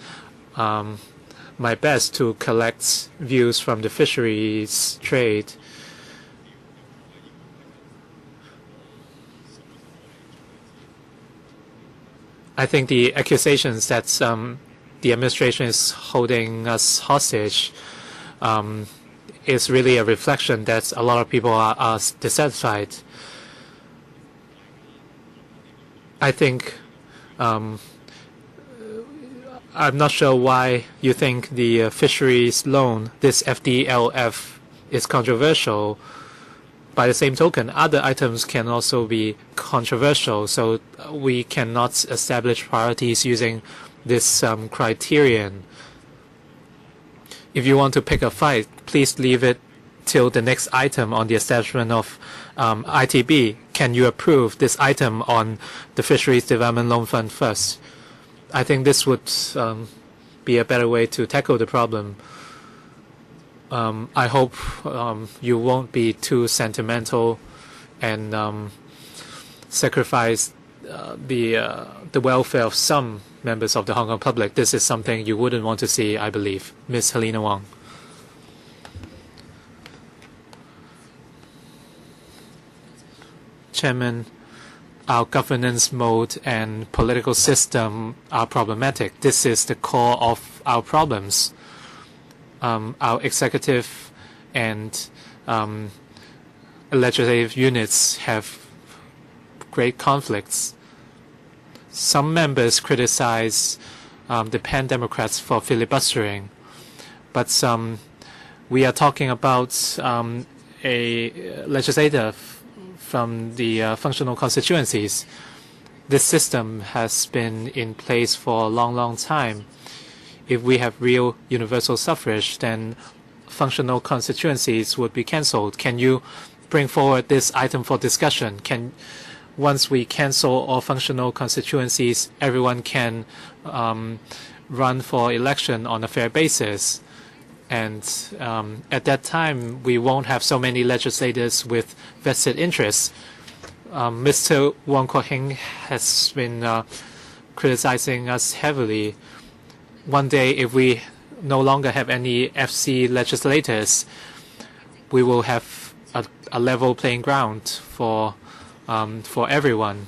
my best to collect views from the fisheries trade. I think the accusations that the administration is holding us hostage is really a reflection that a lot of people are dissatisfied. I think I'm not sure why you think the fisheries loan, this FDLF, is controversial. By the same token, other items can also be controversial, so we cannot establish priorities using this criterion. If you want to pick a fight, please leave it till the next item on the establishment of ITB. Can you approve this item on the Fisheries Development Loan Fund first? I think this would be a better way to tackle the problem. I hope you won't be too sentimental and sacrifice the welfare of some members of the Hong Kong public. This is something you wouldn't want to see, I believe. Ms. Helena Wong. Chairman, our governance mode and political system are problematic. This is the core of our problems. Our executive and legislative units have great conflicts. Some members criticize the Pen Democrats for filibustering, but we are talking about a legislator from the functional constituencies. This system has been in place for a long, long time. If we have real universal suffrage, then functional constituencies would be cancelled. Can you bring forward this item for discussion? Once we cancel all functional constituencies, everyone can run for election on a fair basis. And at that time, we won't have so many legislators with vested interests. Mr. Wong Kwok-hing has been criticizing us heavily. One day, if we no longer have any FC legislators, we will have a level playing ground for everyone.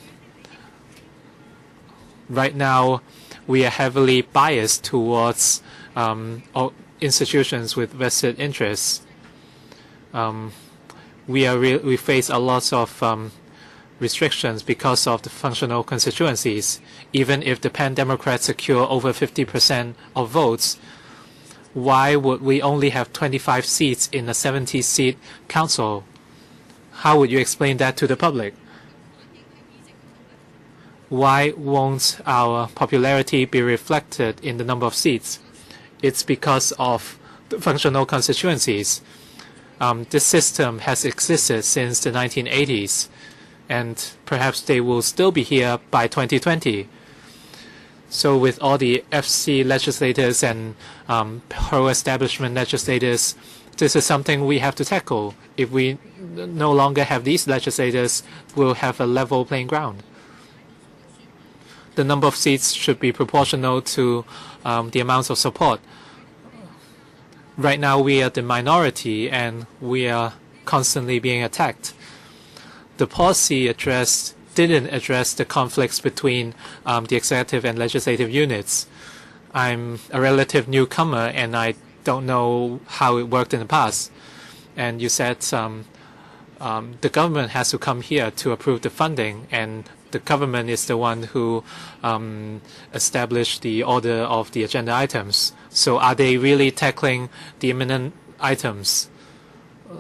Right now, we are heavily biased towards institutions with vested interests. We face a lot of restrictions because of the functional constituencies. Even if the Pan Democrats secure over 50% of votes, why would we only have 25 seats in a 70-seat council? How would you explain that to the public? Why won't our popularity be reflected in the number of seats? It's because of the functional constituencies. This system has existed since the 1980s, and perhaps they will still be here by 2020. So with all the FC legislators and pro-establishment legislators, this is something we have to tackle. If we no longer have these legislators, we'll have a level playing ground. The number of seats should be proportional to the amounts of support. Right now, we are the minority, and we are constantly being attacked. The policy didn't address the conflicts between the executive and legislative units. I'm a relative newcomer, and I don't know how it worked in the past. And you said the government has to come here to approve the funding, and the government is the one who established the order of the agenda items. So are they really tackling the imminent items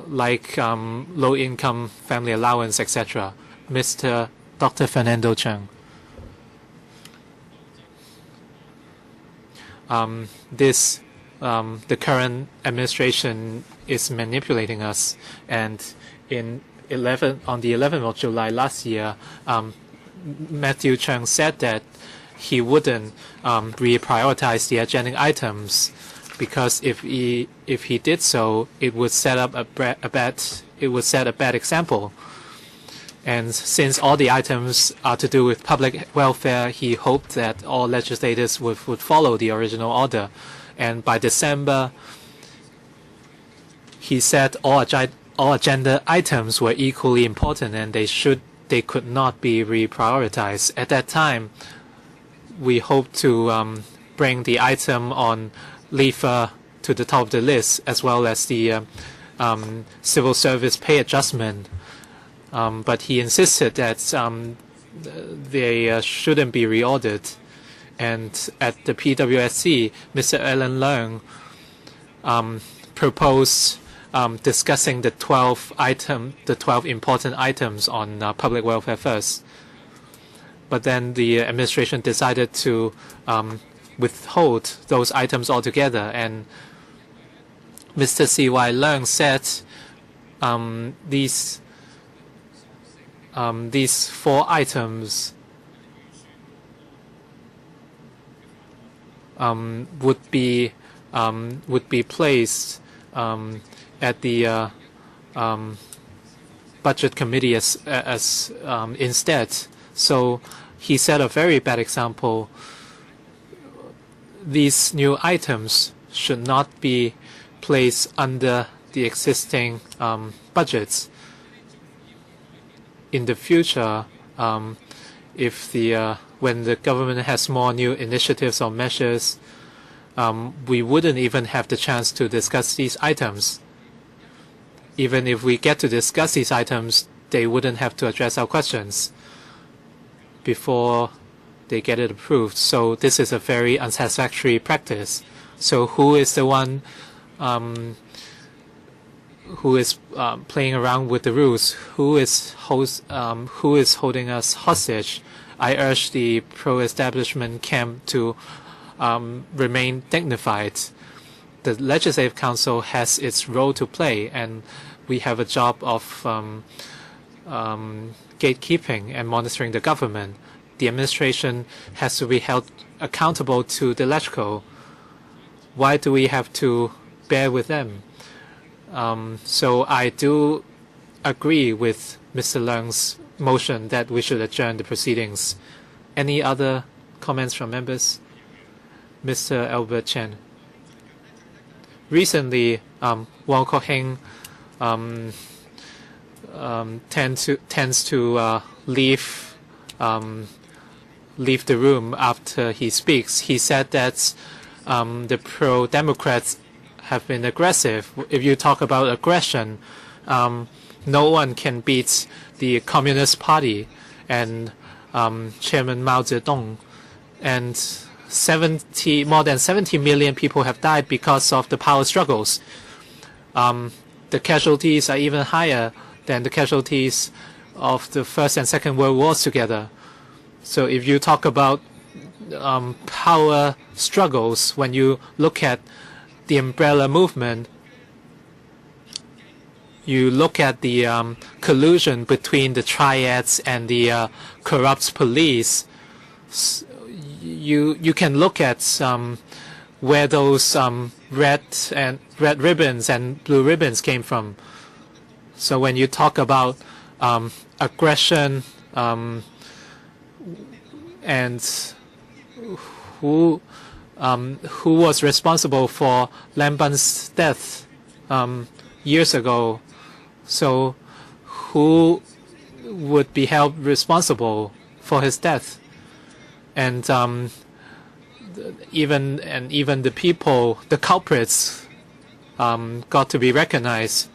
like low-income family allowance, etc.? Dr. Fernando Cheung. The current administration is manipulating us, and on the 11th of July last year, Matthew Cheung said that he wouldn't reprioritize the agenda items because if he did so, it would set up a bad example. And since all the items are to do with public welfare, he hoped that all legislators would follow the original order. And by December, he said all agenda items were equally important and they could not be reprioritized. At that time, we hoped to bring the item on LIFA to the top of the list, as well as the civil service pay adjustment. But he insisted that they shouldn't be reordered. And at the PWSC, Mr. Alan Leung proposed discussing the 12 important items on public welfare first. But then the administration decided to withhold those items altogether, and Mr. C.Y. Leung said these 4 items would be placed at the budget committee as instead. So he set a very bad example. These new items should not be placed under the existing budgets. In the future, when the government has more new initiatives or measures, we wouldn't even have the chance to discuss these items. Even if we get to discuss these items, they wouldn't have to address our questions before they get it approved. So this is a very unsatisfactory practice. So who is the one who is playing around with the rules? Who is holding us hostage? I urge the pro-establishment camp to remain dignified. The Legislative Council has its role to play, and we have a job of gatekeeping and monitoring the government. The administration has to be held accountable to the LegCo. Why do we have to bear with them? So I do agree with Mr. Leung's motion that we should adjourn the proceedings. Any other comments from members? Mr. Albert Chen. Recently, Wong Kok Heng tends to leave the room after he speaks. He said that the pro-democrats have been aggressive. If you talk about aggression, no one can beat the Communist Party and Chairman Mao Zedong. And more than 70 million people have died because of the power struggles. The casualties are even higher than the casualties of the First and Second World Wars together. So if you talk about power struggles, when you look at the umbrella movement, you look at the collusion between the triads and the corrupt police, you can look at where those red ribbons and blue ribbons came from. So when you talk about aggression and who was responsible for Lam Bun's death years ago, so who would be held responsible for his death? And even the people, the culprits, got to be recognized.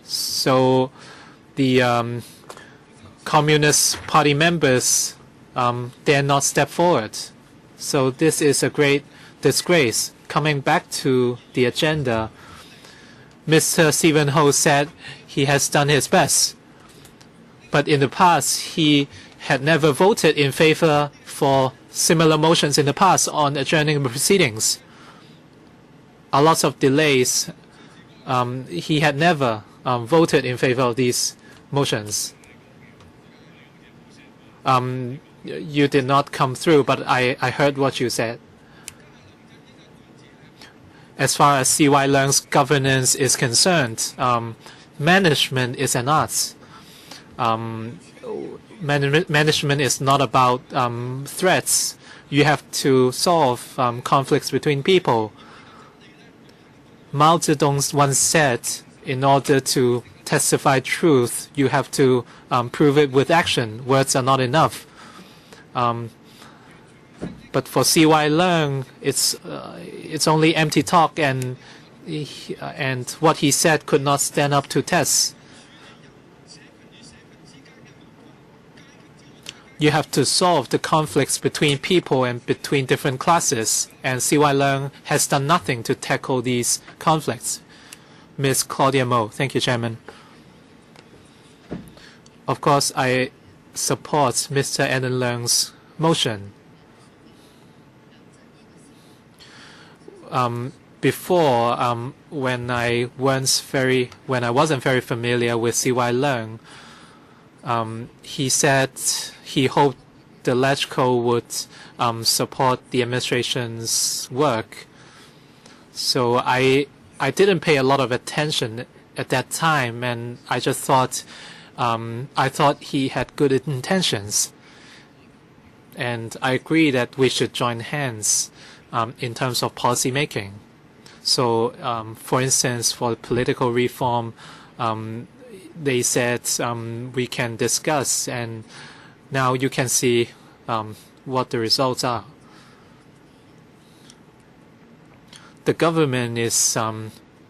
So the Communist Party members dare not step forward. So this is a great disgrace. Coming back to the agenda, Mr. Stephen Ho said he has done his best. But in the past, he had never voted in favor for similar motions in the past on adjourning the proceedings. A lot of delays. He had never voted in favor of these motions. You did not come through, but I heard what you said. As far as C.Y. Leung's governance is concerned, management is an art. Management is not about threats. You have to solve conflicts between people. Mao Zedong once said, in order to testify truth, you have to prove it with action. Words are not enough. But for C.Y. Leung, it's only empty talk, and what he said could not stand up to tests. You have to solve the conflicts between people and between different classes, and C.Y. Leung has done nothing to tackle these conflicts. Ms. Claudia Mo. Thank you, Chairman. Of course, I support Mr. Alan Leung's motion. Before, when I wasn't very familiar with C.Y. Leung, he said he hoped the LegCo would support the administration's work. So I didn't pay a lot of attention at that time, and I just thought he had good intentions. And I agree that we should join hands in terms of policy making. So, for instance, for political reform, they said we can discuss, and now you can see what the results are. The government is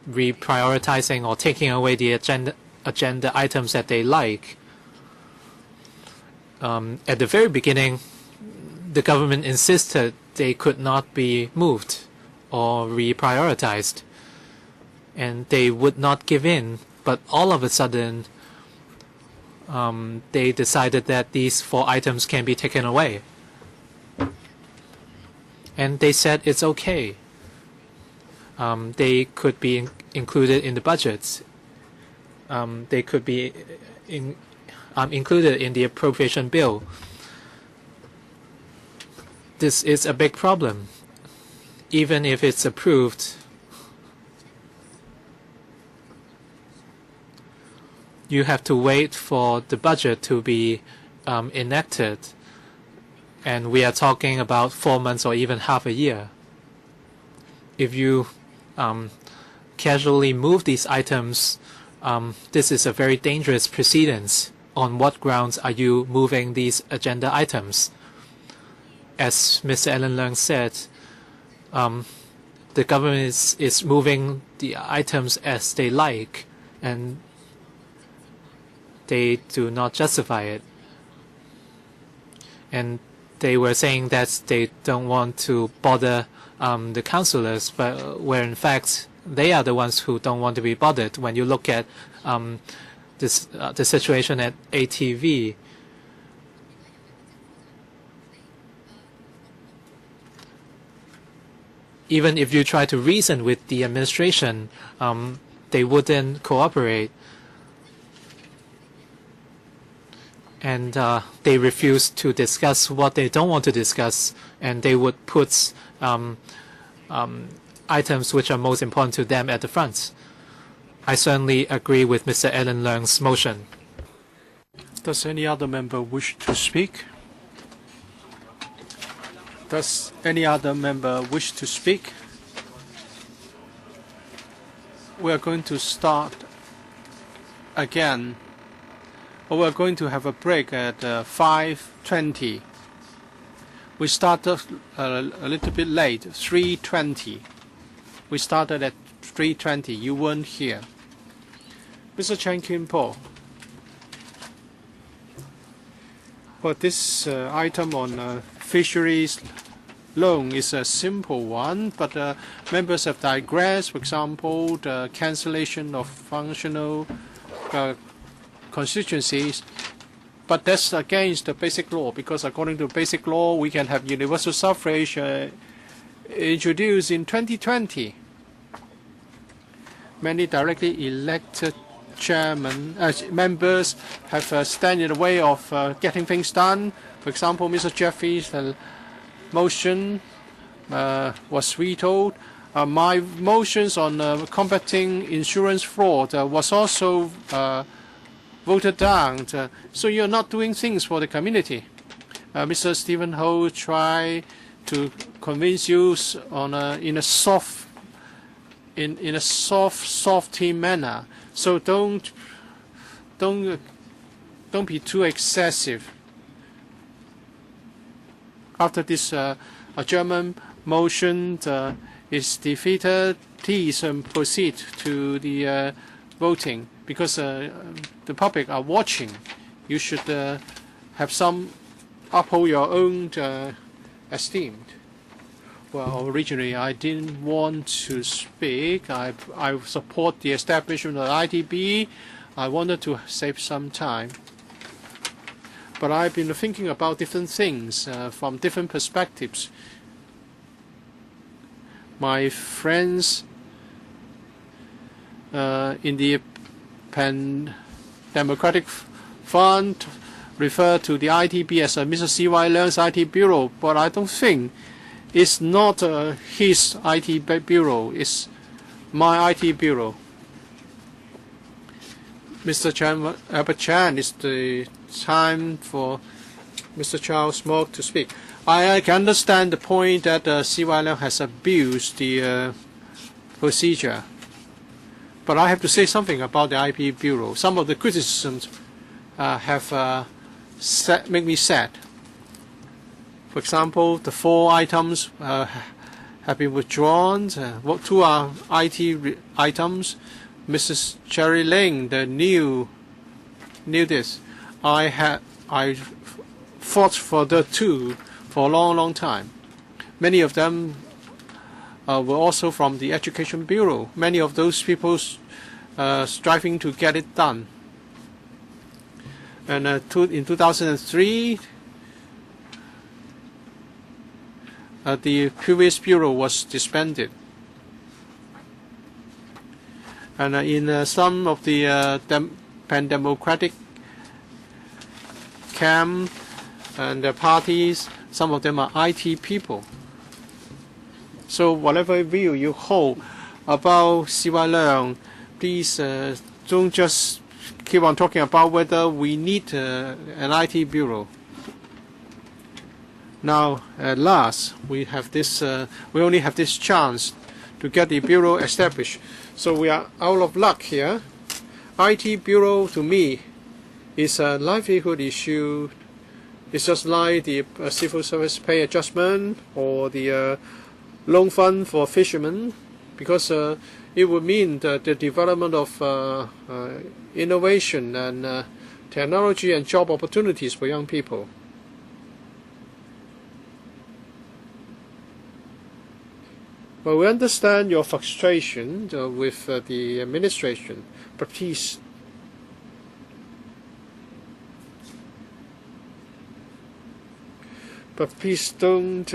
reprioritizing or taking away the agenda items that they like. At the very beginning, the government insisted they could not be moved or reprioritized, and they would not give in. But all of a sudden, they decided that these 4 items can be taken away. And they said it's okay. They could be included in the budgets. They could be included in the appropriation bill. This is a big problem. Even if it's approved, you have to wait for the budget to be enacted, and we are talking about 4 months or even half a year. If you casually move these items, this is a very dangerous precedence. On what grounds are you moving these agenda items? As Mr. Alan Leung said, the government is moving the items as they like, and they do not justify it. And they were saying that they don't want to bother the councillors, but where in fact they are the ones who don't want to be bothered. When you look at the situation at ATV, even if you try to reason with the administration, they wouldn't cooperate. And they refuse to discuss what they don't want to discuss, and they would put items which are most important to them at the front. I certainly agree with Mr. Alan Leung's motion. Does any other member wish to speak? Does any other member wish to speak? We are going to start again. We are going to have a break at 5:20. We started a little bit late, 3:20. We started at 3:20. You weren't here. Mr. Chen Kim-po. Well, this item on fisheries loan is a simple one, but members have digressed. For example, the cancellation of functional constituencies. But that's against the basic law, because according to basic law, we can have universal suffrage introduced in 2020. Many directly elected members have stand in the way of getting things done. For example, Mr. Jeffries' motion was vetoed. My motions on combating insurance fraud was also voted down. So you're not doing things for the community. Mr. Stephen Ho tried to convince you on in a softy manner. So don't be too excessive. After this adjournment motion is defeated, please proceed to the voting, because the public are watching. You should have some uphold your own esteem. Well, originally I didn't want to speak. I support the establishment of ITB. I wanted to save some time. But I've been thinking about different things from different perspectives. My friends in the Pan-Democratic Front refer to the ITB as Mr. C.Y. Leung's IT Bureau, but I don't think it's not his IT Bureau, it's my IT Bureau. Mr. Albert Chan, it's the time for Mr. Charles Mok to speak. I can understand the point that C.Y. Leung has abused the procedure. But I have to say something about the IP Bureau. Some of the criticisms have made me sad. For example, the 4 items have been withdrawn. 2 are IT items. Mrs. Cherry Ling, the knew this. I fought for the 2 for a long time. Many of them were also from the Education Bureau. Many of those people striving to get it done. And in 2003, the previous bureau was disbanded. And in some of the pan-democratic camp and the parties, some of them are IT people. So whatever view you hold about C.Y. Leung, please don't just keep on talking about whether we need an IT bureau. Now, at last, we have this. We only have this chance to get the bureau established. So we are out of luck here. IT bureau to me is a livelihood issue. It's just like the civil service pay adjustment or the loan fund for fishermen, because it would mean that the development of innovation and technology and job opportunities for young people. Well, we understand your frustration with the administration, but please don't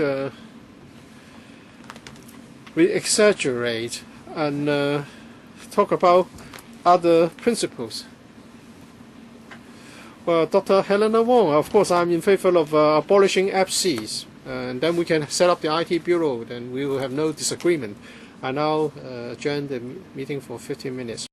exaggerate and talk about other principles. Well, Dr. Helena Wong, of course, I'm in favor of abolishing FCs, and then we can set up the IT bureau, then we will have no disagreement. I now adjourn the meeting for 15 minutes.